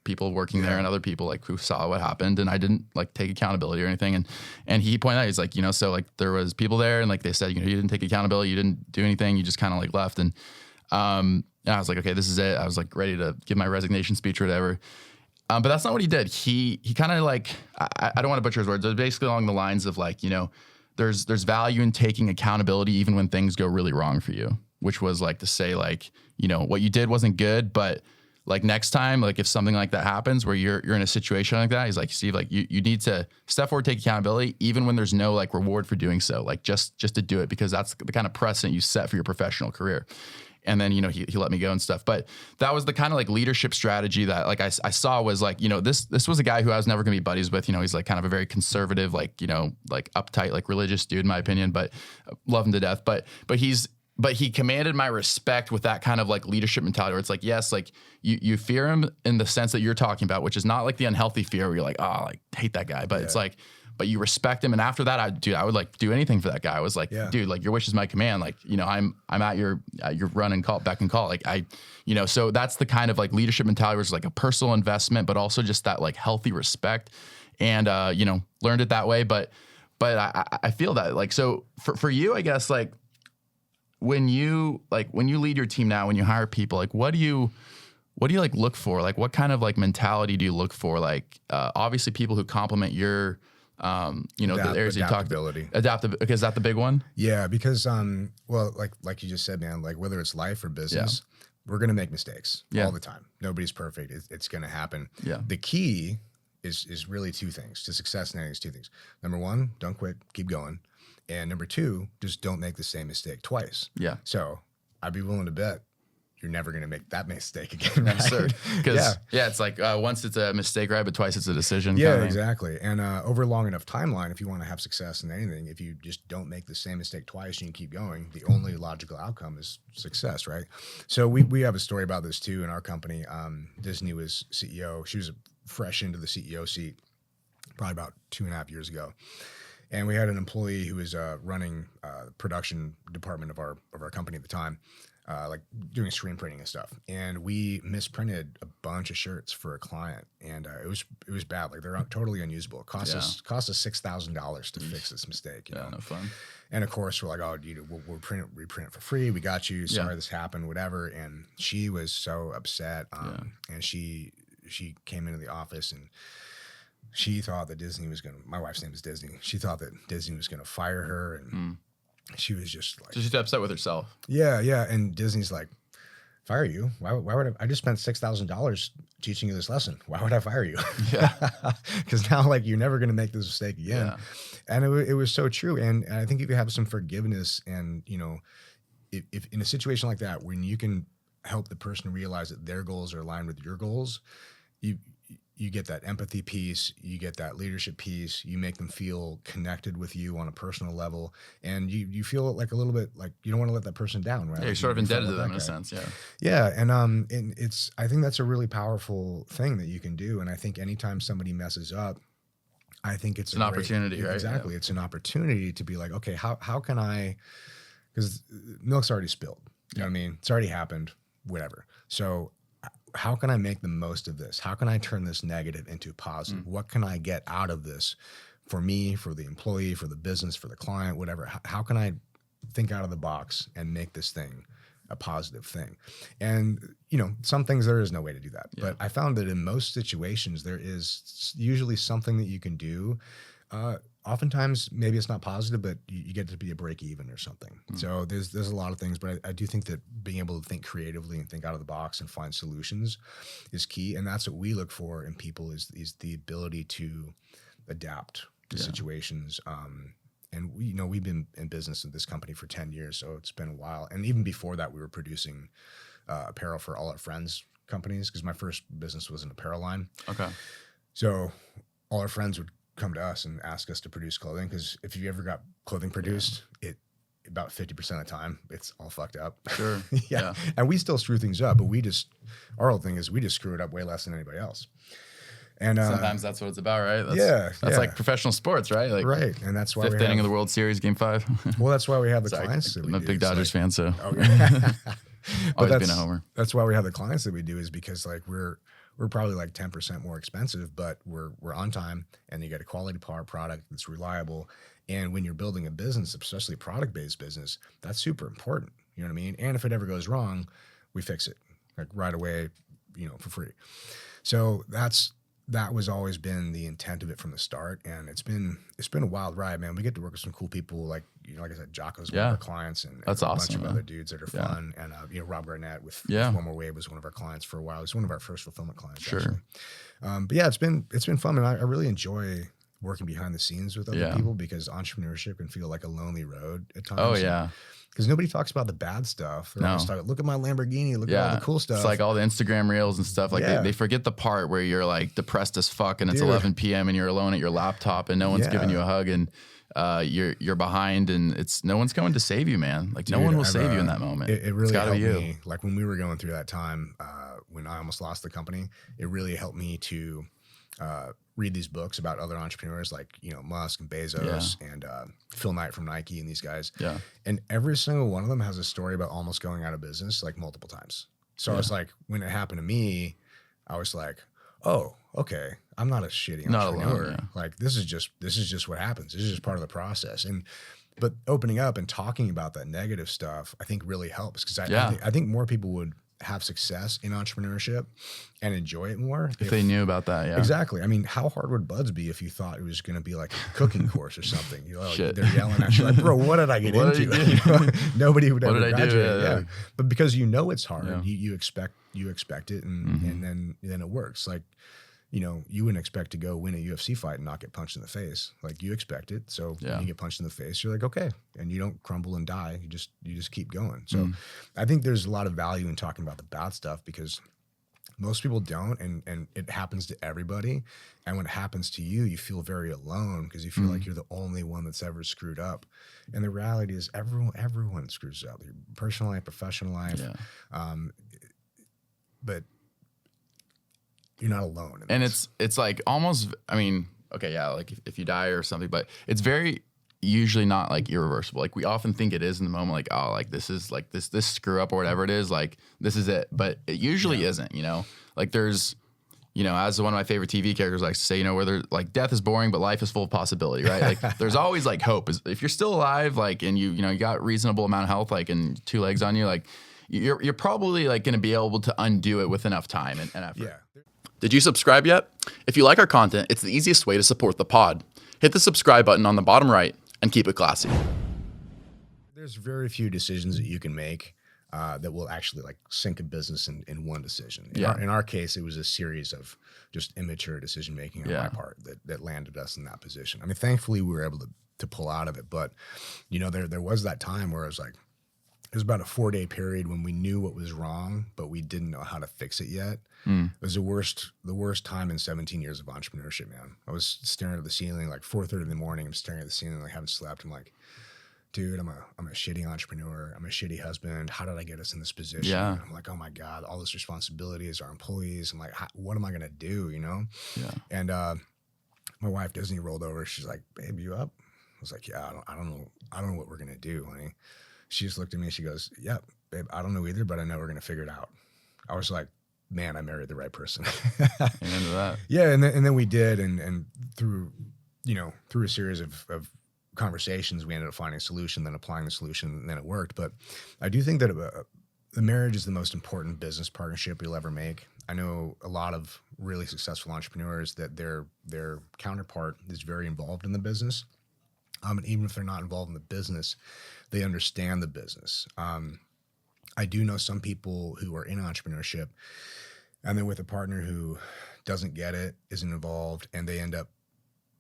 people working there and other people like who saw what happened, and I didn't like take accountability or anything. And he pointed out, he's like, so like there was people there, and like they said, you didn't take accountability, you didn't do anything, you just kind of like left. And I was like, okay, this is it. I was like ready to give my resignation speech or whatever. But that's not what he did. He kind of like, I don't want to butcher his words, but basically along the lines of like, there's value in taking accountability even when things go really wrong for you, which was like to say like, what you did wasn't good, but like next time, like if something like that happens where you're in a situation like that, he's like, Steve, like you need to step forward, take accountability, even when there's no like reward for doing so, like just to do it, because that's the kind of precedent you set for your professional career. And then, he let me go and stuff. But that was the kind of like leadership strategy that like I saw was like, this was a guy who I was never going to be buddies with. He's like kind of a very conservative, like, like uptight, like religious dude, in my opinion, but love him to death. But he commanded my respect with that kind of like leadership mentality where it's like, yes, like you fear him in the sense that you're talking about, which is not like the unhealthy fear where you're like, oh, like hate that guy. But it's like, but you respect him. And after that, I would like do anything for that guy. I was like, dude, like your wish is my command. Like, I'm at your run and call, beck and call. Like so that's the kind of like leadership mentality where it's like a personal investment, but also just that like healthy respect and, learned it that way. But But I feel that like, so for you, I guess, like when you lead your team now, when you hire people, like what do you like look for? Like what kind of like mentality do you look for? Like obviously people who complement your the areas you talked about. Adaptability. Okay, is that the big one? Yeah, because well, like you just said, man, like whether it's life or business, we're gonna make mistakes all the time. Nobody's perfect. It's gonna happen. Yeah. The key is really two things to success. And it's two things. Number one, don't quit, keep going. And number two, just don't make the same mistake twice. Yeah. So I'd be willing to bet you're never going to make that mistake again. Right? Sir. Because it's like once it's a mistake, right? But twice it's a decision. Yeah, exactly. And over a long enough timeline, if you want to have success in anything, if you just don't make the same mistake twice and you keep going, the only logical outcome is success, right? So we have a story about this too in our company. Disney was CEO. She was fresh into the CEO seat probably about 2.5 years ago. And we had an employee who was running the production department of our company at the time, like doing screen printing and stuff. And we misprinted a bunch of shirts for a client, and it was bad. Like they're totally unusable. It cost us $6,000 to fix this mistake. You know? No fun. And of course, we're like, oh, we'll reprint it for free. We got you. Sorry this happened, whatever. And she was so upset. And she came into the office and she thought that Disney was my wife's name is Disney. She thought that Disney was going to fire her. And she was just like. So she's upset with herself. Yeah. Yeah. And Disney's like, fire you? Why would I just spent $6,000 teaching you this lesson. Why would I fire you? Yeah. Because now like, you're never going to make this mistake again. Yeah. And it was so true. And I think if you have some forgiveness and, if in a situation like that, when you can help the person realize that their goals are aligned with your goals, you get that empathy piece, you get that leadership piece, you make them feel connected with you on a personal level, and you feel like a little bit like you don't want to let that person down, right? Yeah, you're sort of indebted to them in a sense, yeah. Yeah, and I think that's a really powerful thing that you can do, and I think anytime somebody messes up, I think it's an opportunity, right? Exactly, it's an opportunity to be like, okay, how can I, because milk's already spilled, you know what I mean? It's already happened, whatever. So how can I make the most of this? How can I turn this negative into positive? What can I get out of this for me, for the employee, for the business, for the client, whatever? How can I think out of the box and make this thing a positive thing? And, some things there is no way to do that. Yeah. But I found that in most situations, there is usually something that you can do. Oftentimes, maybe it's not positive, but you get to be a break even or something. So there's a lot of things, but I do think that being able to think creatively and think out of the box and find solutions is key. And that's what we look for in people is the ability to adapt to situations. And we've been in business in this company for 10 years, so it's been a while. And even before that, we were producing apparel for all our friends' companies because my first business was an apparel line. Okay. So all our friends would come to us and ask us to produce clothing because if you ever got clothing produced, it about 50% of the time it's all fucked up. Sure. Yeah. And we still screw things up, but our whole thing is we just screw it up way less than anybody else. And sometimes that's what it's about, right? That's like professional sports, right? Like right. And that's why fifth inning of the World Series, Game 5. Well, that's why we have the clients. I'm a big Dodgers fan, so always been a homer. That's why we have the clients that we do is because like we're probably like 10% more expensive, but we're on time and you get a quality product that's reliable. And when you're building a business, especially a product-based business, that's super important. You know what I mean? And if it ever goes wrong, we fix it like right away, for free. So that was always been the intent of it from the start. And it's been a wild ride, man. We get to work with some cool people like I said, Jocko's one of our clients and that's a awesome, bunch of other dudes that are fun. And, Rob Garnett with One More Wave was one of our clients for a while. He's one of our first fulfillment clients. Sure. Actually. But yeah, it's been fun. And I really enjoy working behind the scenes with other people because entrepreneurship can feel like a lonely road at times. Oh yeah. Because nobody talks about the bad stuff. They're always talking, look at my Lamborghini, look at all the cool stuff. It's like all the Instagram reels and stuff. Like they forget the part where you're like depressed as fuck and it's 11 p.m. and you're alone at your laptop and no one's giving you a hug and you're behind and no one's going to save you, man. Like no one will save you in that moment. It really helped me. Like when we were going through that time, when I almost lost the company, it really helped me to read these books about other entrepreneurs like, Musk and Bezos and Phil Knight from Nike and these guys. Yeah. And every single one of them has a story about almost going out of business like multiple times. So I was like, when it happened to me, I was like, oh, okay, I'm not a shitty Not entrepreneur. alone, yeah. Like this is just what happens. This is just part of the process. But opening up and talking about that negative stuff, I think really helps because I think more people would have success in entrepreneurship and enjoy it more if they knew about that. Yeah, exactly. I mean, how hard would buds be if you thought it was going to be like a cooking course or something? You know, Shit. they're yelling at you like, bro, what did I get into? You know, nobody would ever graduate. Yeah. But because you know it's hard, you expect it, and then it works. Like, you know, you wouldn't expect to go win a UFC fight and not get punched in the face. Like you expect it. So when you get punched in the face, you're like, okay. And you don't crumble and die. You just keep going. So I think there's a lot of value in talking about the bad stuff because most people don't. And it happens to everybody. And when it happens to you, you feel very alone because you feel like you're the only one that's ever screwed up. And the reality is everyone screws up. Your personal life, professional life. Yeah. But you're not alone. And it's like almost, I mean, okay, yeah, like if you die or something, but it's very usually not like irreversible. Like we often think it is in the moment, like, oh, like this is like this screw up or whatever it is, like this is it. But it usually isn't, you know? Like there's, you know, as one of my favorite TV characters likes to say, you know, where there's like death is boring, but life is full of possibility, right? Like there's always like hope. If you're still alive, like, and you know, you got reasonable amount of health, like, and 2 legs on you, like you're probably like going to be able to undo it with enough time and effort. Yeah. Did you subscribe yet? If you like our content, it's the easiest way to support the pod. Hit the subscribe button on the bottom right and keep it classy. There's very few decisions that you can make that will actually like sink a business in one decision. In our case, it was a series of just immature decision making on my part that landed us in that position. I mean, thankfully we were able to pull out of it, but you know, there was that time where I was like, it was about a 4-day period when we knew what was wrong, but we didn't know how to fix it yet. It was the worst time in 17 years of entrepreneurship, man. I was staring at the ceiling like 4:30 in the morning. I'm staring at the ceiling, like haven't slept. I'm like, dude, I'm a shitty entrepreneur. I'm a shitty husband. How did I get us in this position? Yeah. I'm like, oh my God, all this responsibility is our employees. I'm like, what am I gonna do? You know? Yeah. And my wife Disney rolled over. She's like, babe, you up? I was like, yeah, I don't know what we're gonna do, honey. She just looked at me. She goes, yeah, babe, I don't know either, but I know we're going to figure it out. I was like, man, I married the right person. Amen to that. Yeah. And then we did. And through a series of conversations, we ended up finding a solution, then applying the solution, and then it worked. But I do think that the marriage is the most important business partnership you'll ever make. I know a lot of really successful entrepreneurs that their counterpart is very involved in the business. And even if they're not involved in the business, they understand the business. I do know some people who are in entrepreneurship and they're with a partner who doesn't get it, isn't involved, and they end up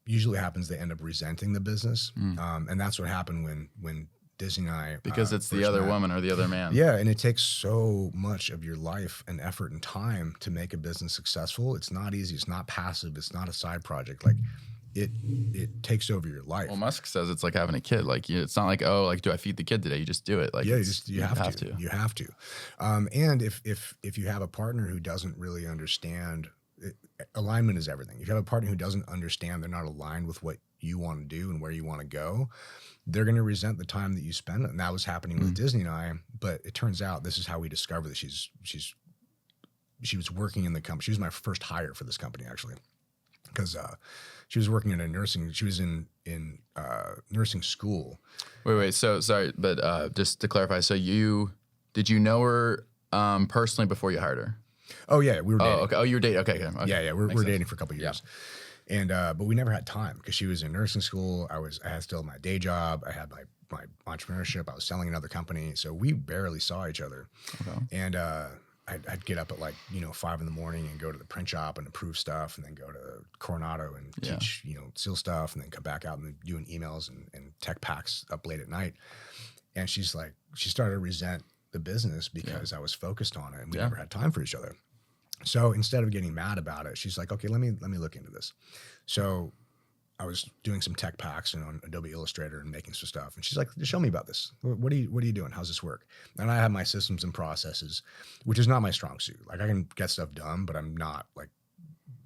resenting the business. And that's what happened when Disney and I because it's the other woman or the other man. Yeah, and it takes so much of your life and effort and time to make a business successful. It's not easy. It's not passive. It's not a side project. Like it takes over your life. Well, Musk says it's like having a kid. Like it's not like, oh, like do I feed the kid today? You just do it. Like yeah, you have to. You have to. And if you have a partner who doesn't really understand, alignment is everything. If you have a partner who doesn't understand, they're not aligned with what you want to do and where you want to go, they're going to resent the time that you spend. And that was happening with Disney and I. But it turns out this is how we discovered that she was working in the company. She was my first hire for this company, actually, because she was working in she was in nursing school. Wait. So sorry, but just to clarify, so did you know her personally before you hired her? Oh yeah, we were dating. Oh, okay. Oh, you were dating. Okay. Yeah, we're dating for a couple of years. Yeah. And but we never had time because she was in nursing school. I had still my day job. I had my entrepreneurship. I was selling another company, so we barely saw each other. Okay. And I'd get up at 5 a.m. and go to the print shop and approve stuff, and then go to Coronado and teach seal stuff, and then come back out and doing emails and tech packs up late at night. And she started to resent the business because I was focused on it, and we never had time for each other. So instead of getting mad about it, she's like, okay, let me look into this. So I was doing some tech packs on Adobe Illustrator and making some stuff. And she's like, show me about this. What are you doing? How's this work? And I have my systems and processes, which is not my strong suit. Like I can get stuff done, but I'm not like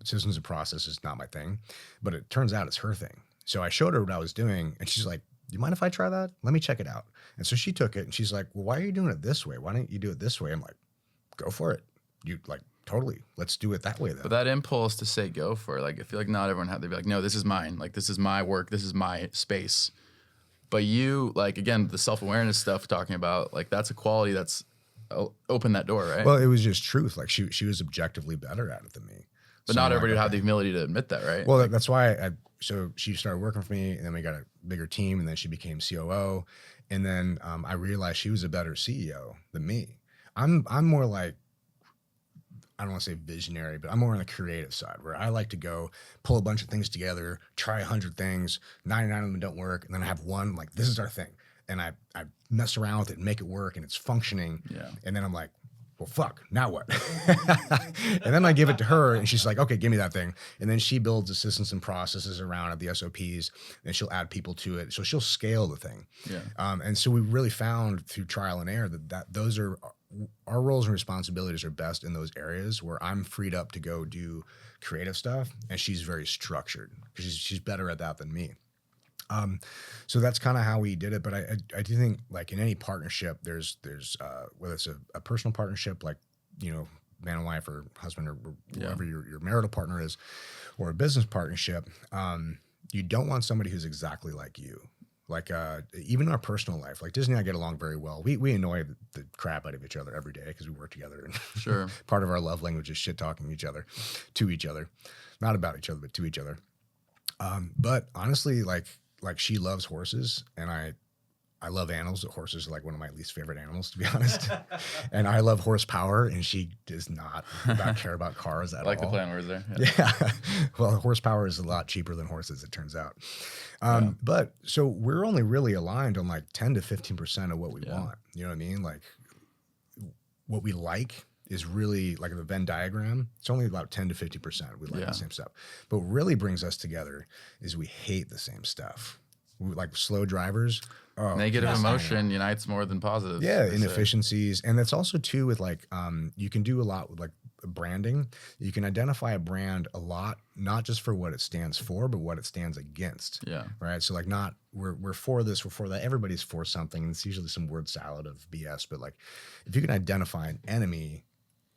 systems and processes, not my thing. But it turns out it's her thing. So I showed her what I was doing and she's like, do you mind if I try that? Let me check it out. And so she took it and she's like, well, why are you doing it this way? Why don't you do it this way? I'm like, go for it. totally. Let's do it that way then. But that impulse to say go for it, like I feel like not everyone they'd be like, no, this is mine. Like this is my work. This is my space. But you, like, again, the self-awareness stuff we're talking about, like that's a quality that's opened that door, right? Well, it was just truth. Like she was objectively better at it than me. But not everybody would have the humility to admit that, right? Well, that's why so she started working for me, and then we got a bigger team, and then she became COO. And then I realized she was a better CEO than me. I'm more like, I don't want to say visionary, but I'm more on the creative side where I like to go pull a bunch of things together, try 100 things, 99 of them don't work. And then I have one, like, this is our thing. And I mess around with it and make it work and it's functioning. Yeah. And then I'm like, well, fuck, now what? And then I give it to her and she's like, okay, give me that thing. And then she builds the systems and processes around it, the SOPs, and she'll add people to it. So she'll scale the thing. Yeah. And so we really found through trial and error that those are our roles and responsibilities are best in those areas where I'm freed up to go do creative stuff, and she's very structured because she's better at that than me. So that's kind of how we did it. But I do think, like in any partnership, there's whether it's a personal partnership, like, you know, man and wife or husband or whoever your marital partner is, or a business partnership, you don't want somebody who's exactly like you. Like even in our personal life, like Disney and I get along very well. We annoy the crap out of each other every day because we work together. And Sure. part of our love language is shit talking to each other, not about each other, but to each other. But honestly, like she loves horses, and I love animals. Horses are like one of my least favorite animals, to be honest. And I love horsepower, and she does not care about cars at all. I like the plan words there. Yeah. Well, horsepower is a lot cheaper than horses, it turns out. But so we're only really aligned on like 10 to 15% of what we want. You know what I mean? Like what we like is really like the Venn diagram. It's only about 10 to 50%. We like the same stuff. But what really brings us together is we hate the same stuff. We, like slow drivers. Negative emotion unites more than positive. Yeah, inefficiencies. And that's also too with like, you can do a lot with like branding. You can identify a brand a lot, not just for what it stands for, but what it stands against. Yeah. Right. So like we're for this, we're for that. Everybody's for something. It's usually some word salad of BS. But like if you can identify an enemy,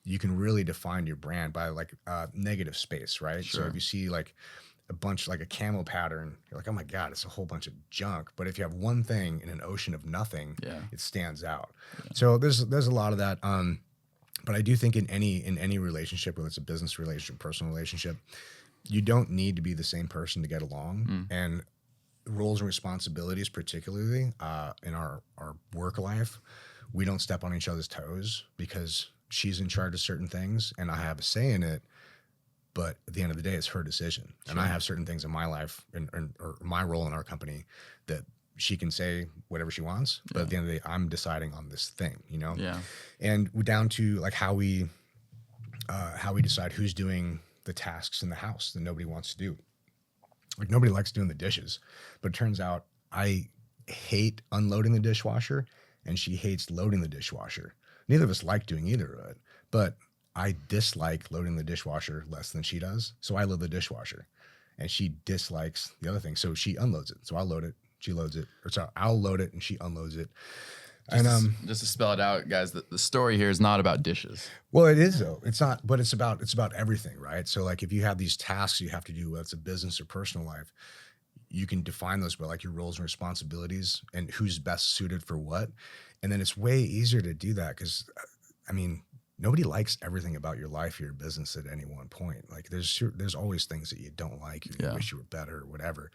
you can really define your brand by like negative space, right? Sure. So if you see like a bunch, like a camo pattern, you're like, oh my God, it's a whole bunch of junk. But if you have one thing in an ocean of nothing, it stands out. Yeah. So there's a lot of that. But I do think in any relationship, whether it's a business relationship, personal relationship, you don't need to be the same person to get along. And roles and responsibilities, particularly in our work life, we don't step on each other's toes because she's in charge of certain things and I have a say in it. But at the end of the day, it's her decision. Sure. And I have certain things in my life or my role in our company that she can say whatever she wants. But at the end of the day, I'm deciding on this thing, you know? Yeah. And we're down to like how we decide who's doing the tasks in the house that nobody wants to do. Like nobody likes doing the dishes, but it turns out I hate unloading the dishwasher and she hates loading the dishwasher. Neither of us like doing either of it, but I dislike loading the dishwasher less than she does. So I load the dishwasher and she dislikes the other thing. So she unloads it. So I'll load it. She loads it. Or sorry, I'll load it and she unloads it. Just to spell it out, guys, the story here is not about dishes. Well, it is though. It's not, but it's about everything, right? So like if you have these tasks you have to do, whether it's a business or personal life, you can define those by like your roles and responsibilities and who's best suited for what. And then it's way easier to do that because, I mean, nobody likes everything about your life or your business at any one point. Like there's always things that you don't like, you wish you were better or whatever.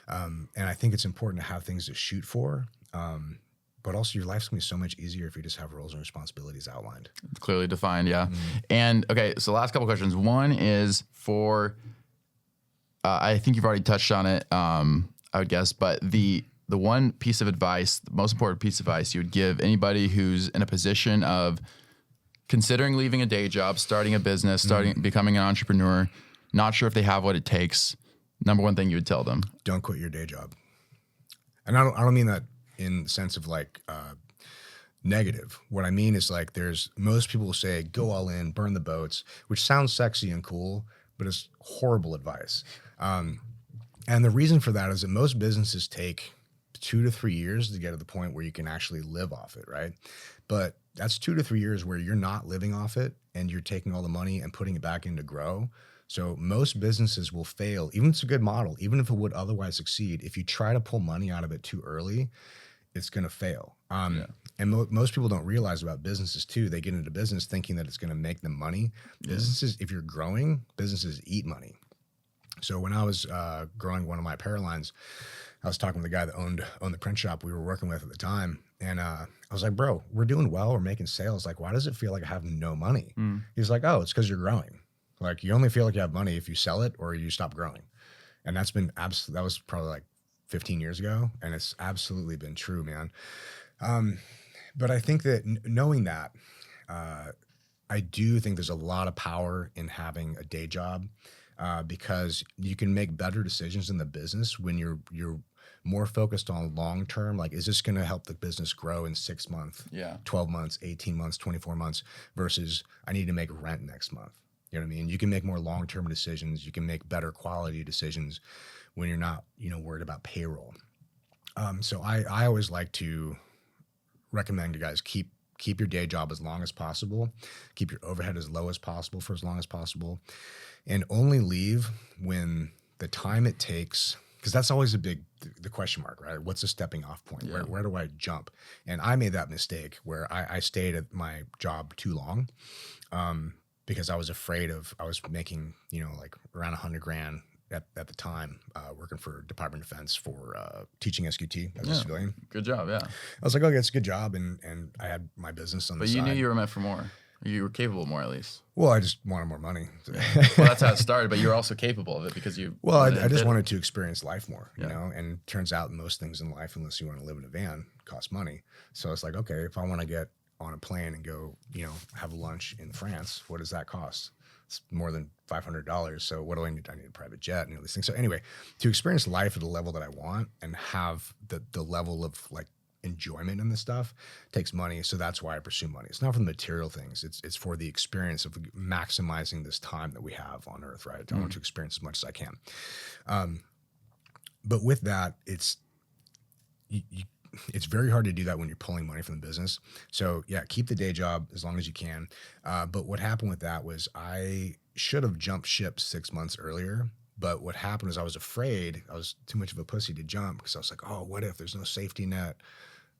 And I think it's important to have things to shoot for. But also your life's gonna be so much easier if you just have roles and responsibilities outlined. Clearly defined, yeah. And okay, so last couple questions. One is for, I think you've already touched on it, I would guess, but the one piece of advice, the most important piece of advice you would give anybody who's in a position of considering leaving a day job, starting a business, becoming an entrepreneur, not sure if they have what it takes, number one thing you would tell them? Don't quit your day job. And I don't mean that in the sense of like negative. What I mean is like most people will say, go all in, burn the boats, which sounds sexy and cool, but it's horrible advice. And the reason for that is that most businesses take 2 to 3 years to get to the point where you can actually live off it, right? But that's 2 to 3 years where you're not living off it and you're taking all the money and putting it back in to grow. So most businesses will fail, even if it's a good model, even if it would otherwise succeed. If you try to pull money out of it too early, it's going to fail. And most people don't realize about businesses too. They get into business thinking that it's going to make them money. Businesses, if you're growing, businesses eat money. So when I was growing one of my apparel lines, I was talking with the guy that owned the print shop we were working with at the time. And I was like, bro, we're doing well. We're making sales. Like, why does it feel like I have no money? He's like, oh, it's because you're growing. Like, you only feel like you have money if you sell it or you stop growing. And that was probably like 15 years ago. And it's absolutely been true, man. But I think that knowing that, I do think there's a lot of power in having a day job, because you can make better decisions in the business when you're more focused on long-term. Like, is this going to help the business grow in 6 months, 12 months, 18 months, 24 months versus I need to make rent next month. You know what I mean? You can make more long-term decisions. You can make better quality decisions when you're not, worried about payroll. So I always like to recommend you guys keep your day job as long as possible, keep your overhead as low as possible for as long as possible, and only leave when the time it takes, because that's always the question mark, right? What's the stepping off point? Yeah. Where do I jump? And I made that mistake where I stayed at my job too long, because I was afraid I was making, like around $100,000 at the time, working for Department of Defense for teaching SQT as a civilian. Good job, yeah. I was like, okay, it's a good job, and I had my business on the side. But you knew you were meant for more. You were capable of more, at least. Well, I just wanted more money. Well, that's how it started, but you were also capable of it because you... Well, I just wanted to experience life more, and turns out most things in life, unless you want to live in a van, cost money. So it's like, okay, if I want to get on a plane and go, have lunch in France, what does that cost? It's more than $500. So what do I need? I need a private jet and all these things. So anyway, to experience life at the level that I want and have the level of like enjoyment in this stuff takes money. So that's why I pursue money. It's not for the material things. It's for the experience of maximizing this time that we have on earth, right? I want to experience as much as I can. But with that, it's very hard to do that when you're pulling money from the business. So yeah, keep the day job as long as you can. But what happened with that was I should have jumped ship 6 months earlier. But what happened was I was afraid. I was too much of a pussy to jump because I was like, oh, what if there's no safety net?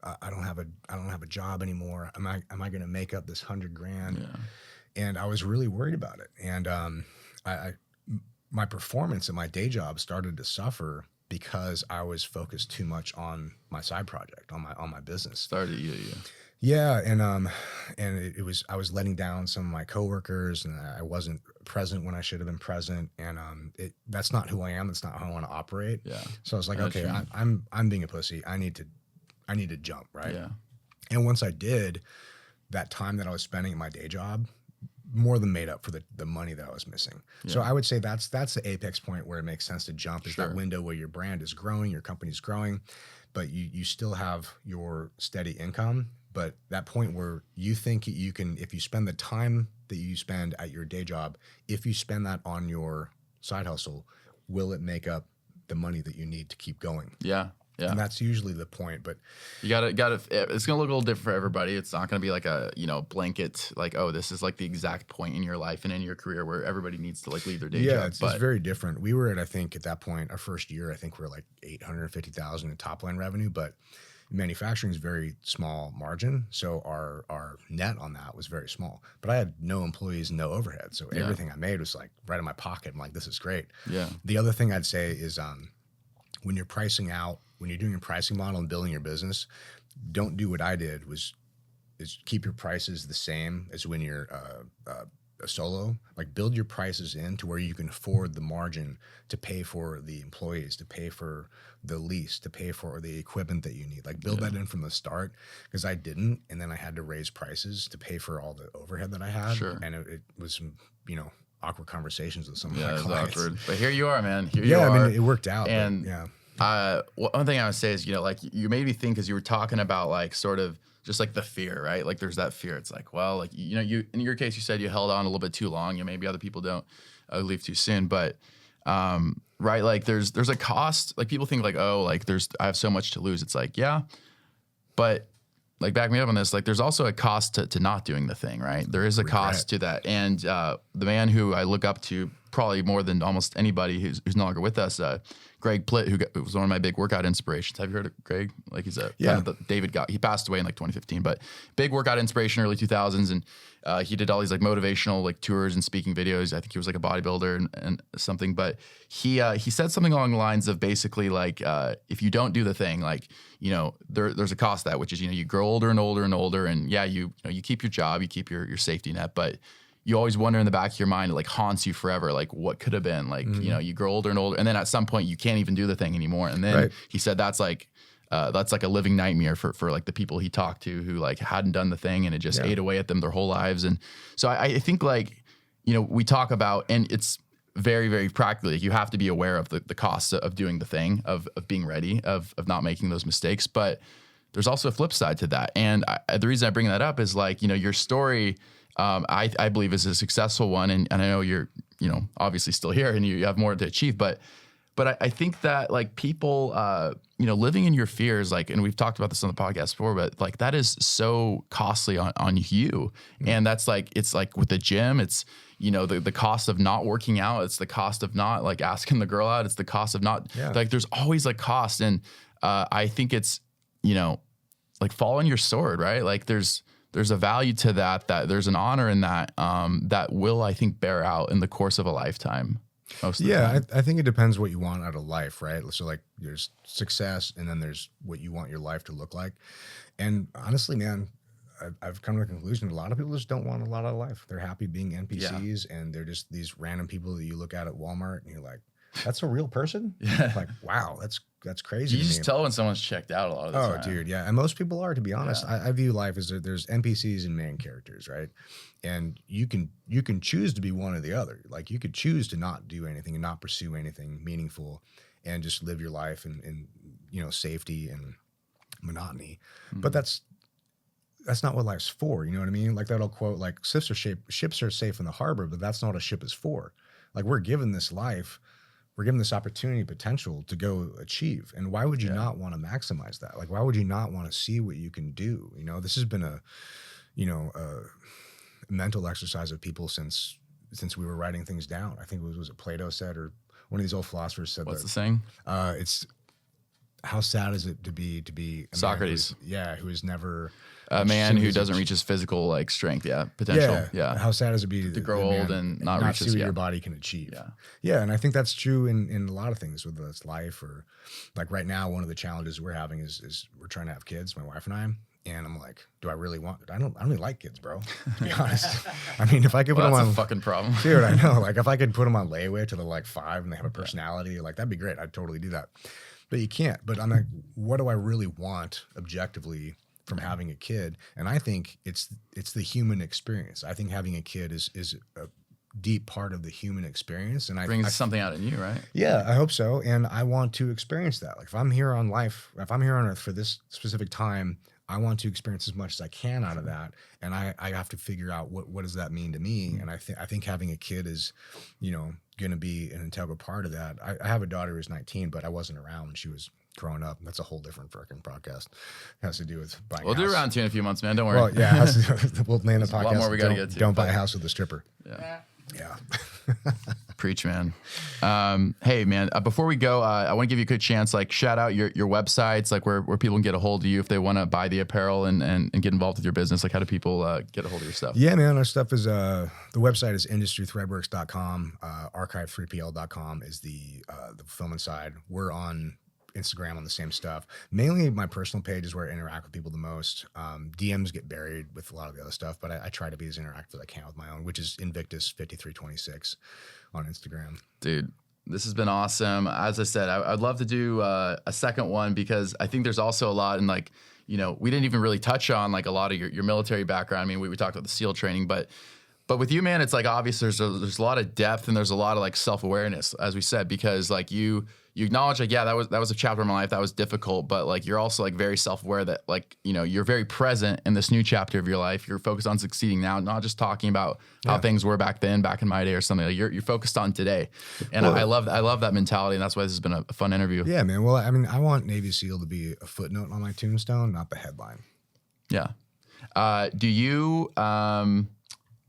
I don't have a job anymore. Am I going to make up this $100,000? Yeah. And I was really worried about it. And my performance at my day job started to suffer because I was focused too much on my side project, on my business. Started to eat at you. Yeah, and I was letting down some of my coworkers, and I wasn't present when I should have been present, and that's not who I am. That's not how I want to operate. Yeah. So I was like, okay, I'm being a pussy. I need to jump, right? Yeah. And once I did, that time that I was spending at my day job more than made up for the money that I was missing. Yeah. So I would say that's the apex point where it makes sense to jump, is that window where your brand is growing, your company's growing, but you still have your steady income. But that point where you think you can, if you spend the time that you spend at your day job, if you spend that on your side hustle, will it make up the money that you need to keep going? Yeah. Yeah. And that's usually the point, but you gotta, it's going to look a little different for everybody. It's not going to be like a, blanket, like, oh, this is like the exact point in your life and in your career where everybody needs to like leave their day job. Yeah, it's very different. We were at, I think at that point, our first year, I think we were like 850,000 in top line revenue, but manufacturing is very small margin. So our net on that was very small, but I had no employees, no overhead. So everything I made was like right in my pocket. I'm like, this is great. Yeah. The other thing I'd say is, when you're pricing out, when you're doing a pricing model and building your business, don't do what I did, is keep your prices the same as when you're a solo. Like, build your prices in to where you can afford the margin to pay for the employees, to pay for the lease, to pay for the equipment that you need. Like, build that in from the start, because I didn't, and then I had to raise prices to pay for all the overhead that I had. Sure. And it was some, awkward conversations with some of my clients. Yeah, it was awkward. But here you are, man. Here you are. I mean, it worked out. And one thing I would say is, like, you made me think, because you were talking about like sort of just like the fear, right? Like, there's that fear. It's like, well, like, you in your case, you said you held on a little bit too long. Maybe other people don't leave too soon, but right, like there's a cost. Like, people think like, oh, like I have so much to lose. It's like, yeah, but like back me up on this, like there's also a cost to not doing the thing, right? There is a cost to that. And the man who I look up to probably more than almost anybody who's no longer with us, Greg Plitt, who was one of my big workout inspirations. Have you heard of Greg? Like he's kind of the David got, he passed away in like 2015, but big workout inspiration, early 2000s. And he did all these like motivational like tours and speaking videos. I think he was like a bodybuilder and something, but he said something along the lines of basically like, if you don't do the thing, like, you know, there's a cost to that, which is, you know, you grow older and older and older, and yeah, you keep your job, you keep your safety net, but you always wonder in the back of your mind, it like haunts you forever. Like what could have been, like, you know, you grow older and older, and then at some point you can't even do the thing anymore. And then he said, that's like a living nightmare for like the people he talked to who like hadn't done the thing, and it just ate away at them their whole lives. And so I think like, you know, we talk about, and it's very, very practically, like you have to be aware of the costs of doing the thing, of being ready, of not making those mistakes. But there's also a flip side to that. And the reason I bring that up is like, you know, your story, I believe is a successful one. And I know you're, you know, obviously still here and you have more to achieve, but I think that like people, you know, living in your fears, like, and we've talked about this on the podcast before, but like that is so costly on you. And that's like, it's like with the gym, it's, you know, the cost of not working out. It's the cost of not like asking the girl out. It's the cost of not like, there's always like cost. And I think it's, you know, like fall on your sword, right? Like there's a value to that there's an honor in that, that will, I think, bear out in the course of a lifetime. Most of the time. I think it depends what you want out of life, right? So like there's success and then there's what you want your life to look like. And honestly, man, I've come to a conclusion. A lot of people just don't want a lot out of life. They're happy being NPCs and they're just these random people that you look at Walmart and you're like, that's a real person? Yeah. Like, wow, that's crazy. You just tell when someone's checked out a lot of the time. Oh, dude, yeah. And most people are, to be honest. Yeah. I view life as there's NPCs and main characters, right? And you can choose to be one or the other. Like you could choose to not do anything and not pursue anything meaningful and just live your life in you know, safety and monotony. Mm-hmm. But that's not what life's for. You know what I mean? Like that old quote, like ships are safe in the harbor, but that's not what a ship is for. Like we're given this life. We're given this opportunity, potential to go achieve. And why would you not want to maximize that? Like, why would you not want to see what you can do? You know, this has been a mental exercise of people since we were writing things down. I think was it Plato said, or one of these old philosophers said. What's the saying? It's how sad is it to be Socrates. Who is never a man who doesn't reach his physical like strength, potential. Yeah. How sad is it to grow old and not reach see what your body can achieve. Yeah, and I think that's true in a lot of things, whether it's life or like right now, one of the challenges we're having is we're trying to have kids, my wife and I. And I'm like, do I really want it? I don't really like kids, bro, to be honest. I mean, if I could put them on... That's a fucking problem. Dude, I know. Like, if I could put them on layaway till they're like 5 and they have a personality, like, that'd be great. I'd totally do that. But you can't. But I'm like, what do I really want objectively from having a kid? And I think it's the human experience. I think having a kid is a deep part of the human experience. And brings something out in you, right? Yeah, I hope so. And I want to experience that. Like, if I'm here on Earth for this specific time, I want to experience as much as I can out of that. And I have to figure out what does that mean to me. And I think having a kid is, you know, going to be an integral part of that. I have a daughter who's 19, but I wasn't around when she was growing up. That's a whole different freaking podcast. It has to do with buying We'll a house. Do around 2 in a few months, man. Don't worry. Well, yeah, we'll name the podcast. A lot more we got to get to. Don't buy a house with a stripper. Yeah. Preach, man. Hey, man, before we go, I want to give you a good chance, like shout out your websites, like where people can get a hold of you if they want to buy the apparel and get involved with your business. Like how do people get a hold of your stuff? Yeah, man, our stuff is, the website is industrythreadworks.com. Archive3pl.com is the fulfillment side. We're on Instagram on the same stuff. Mainly my personal page is where I interact with people the most. DMs get buried with a lot of the other stuff, but I try to be as interactive as I can with my own, which is Invictus5326 on Instagram. Dude, this has been awesome. As I said, I'd love to do a second one because I think there's also a lot in like, you know, we didn't even really touch on like a lot of your military background. I mean, we talked about the SEAL training, but with you, man, it's like obvious there's a lot of depth and there's a lot of like self-awareness, as we said, because like you acknowledge like, yeah, that was a chapter in my life that was difficult, but like you're also like very self-aware that like, you know, you're very present in this new chapter of your life. You're focused on succeeding now, not just talking about how things were back then, back in my day or something. Like you're focused on today. And I love that mentality, and that's why this has been a fun interview. Yeah, man. Well, I mean, I want Navy SEAL to be a footnote on my tombstone, not the headline. Yeah. Do you,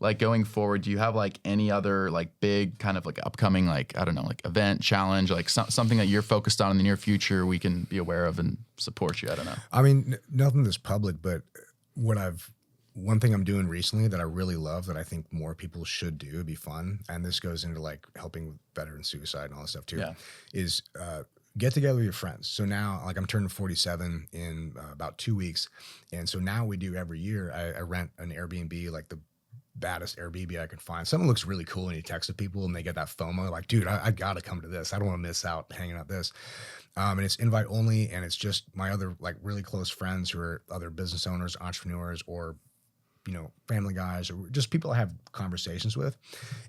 like going forward, do you have like any other like big kind of like upcoming, like, I don't know, like event, challenge, like something that you're focused on in the near future we can be aware of and support you? I don't know. I mean, nothing that's public, but one thing I'm doing recently that I really love that I think more people should do, it'd be fun. And this goes into like helping with veteran suicide and all that stuff too, is, get together with your friends. So now, like I'm turning 47 in about 2 weeks. And so now we do every year, I rent an Airbnb, like the baddest Airbnb I can find. Something looks really cool and you text people and they get that FOMO, like, dude, I gotta come to this. I don't want to miss out hanging out this. And it's invite only. And it's just my other like really close friends who are other business owners, entrepreneurs, or, you know, family guys, or just people I have conversations with.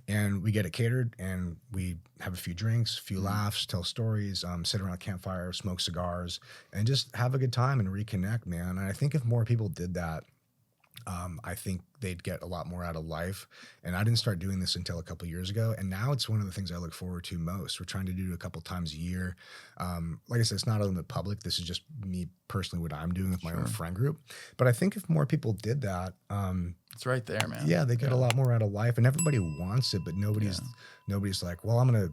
And we get it catered and we have a few drinks, a few laughs, tell stories, sit around a campfire, smoke cigars, and just have a good time and reconnect, man. And I think if more people did that, I think they'd get a lot more out of life. And I didn't start doing this until a couple of years ago. And now it's one of the things I look forward to most. We're trying to do it a couple times a year. Like I said, it's not open to the public. This is just me personally, what I'm doing with my own friend group. But I think if more people did that, it's right there, man. Yeah, they get a lot more out of life. And everybody wants it, but nobody's like, well, I'm going to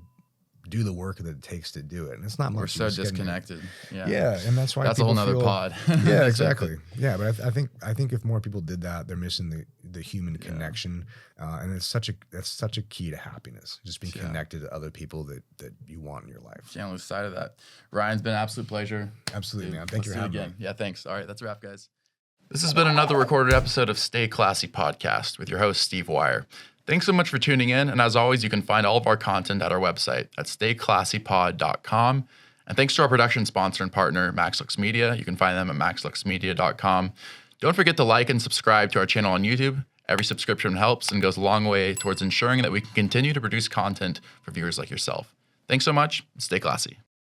do the work that it takes to do it. And it's not much. We're so disconnected. Yeah. And that's why that's a whole nother pod. Yeah, exactly. Yeah. But I think if more people did that, they're missing the human connection. And that's such a key to happiness. Just being connected to other people that you want in your life. Can't lose sight of that. Ryan's been an absolute pleasure. Absolutely, man. Thank you for having me. Yeah, thanks. All right. That's a wrap, guys. This has been another recorded episode of Stay Classy Podcast with your host, Steve Wire. Thanks so much for tuning in. And as always, you can find all of our content at our website at stayclassypod.com. And thanks to our production sponsor and partner, MaxLux Media. You can find them at maxluxmedia.com. Don't forget to like and subscribe to our channel on YouTube. Every subscription helps and goes a long way towards ensuring that we can continue to produce content for viewers like yourself. Thanks so much. Stay classy.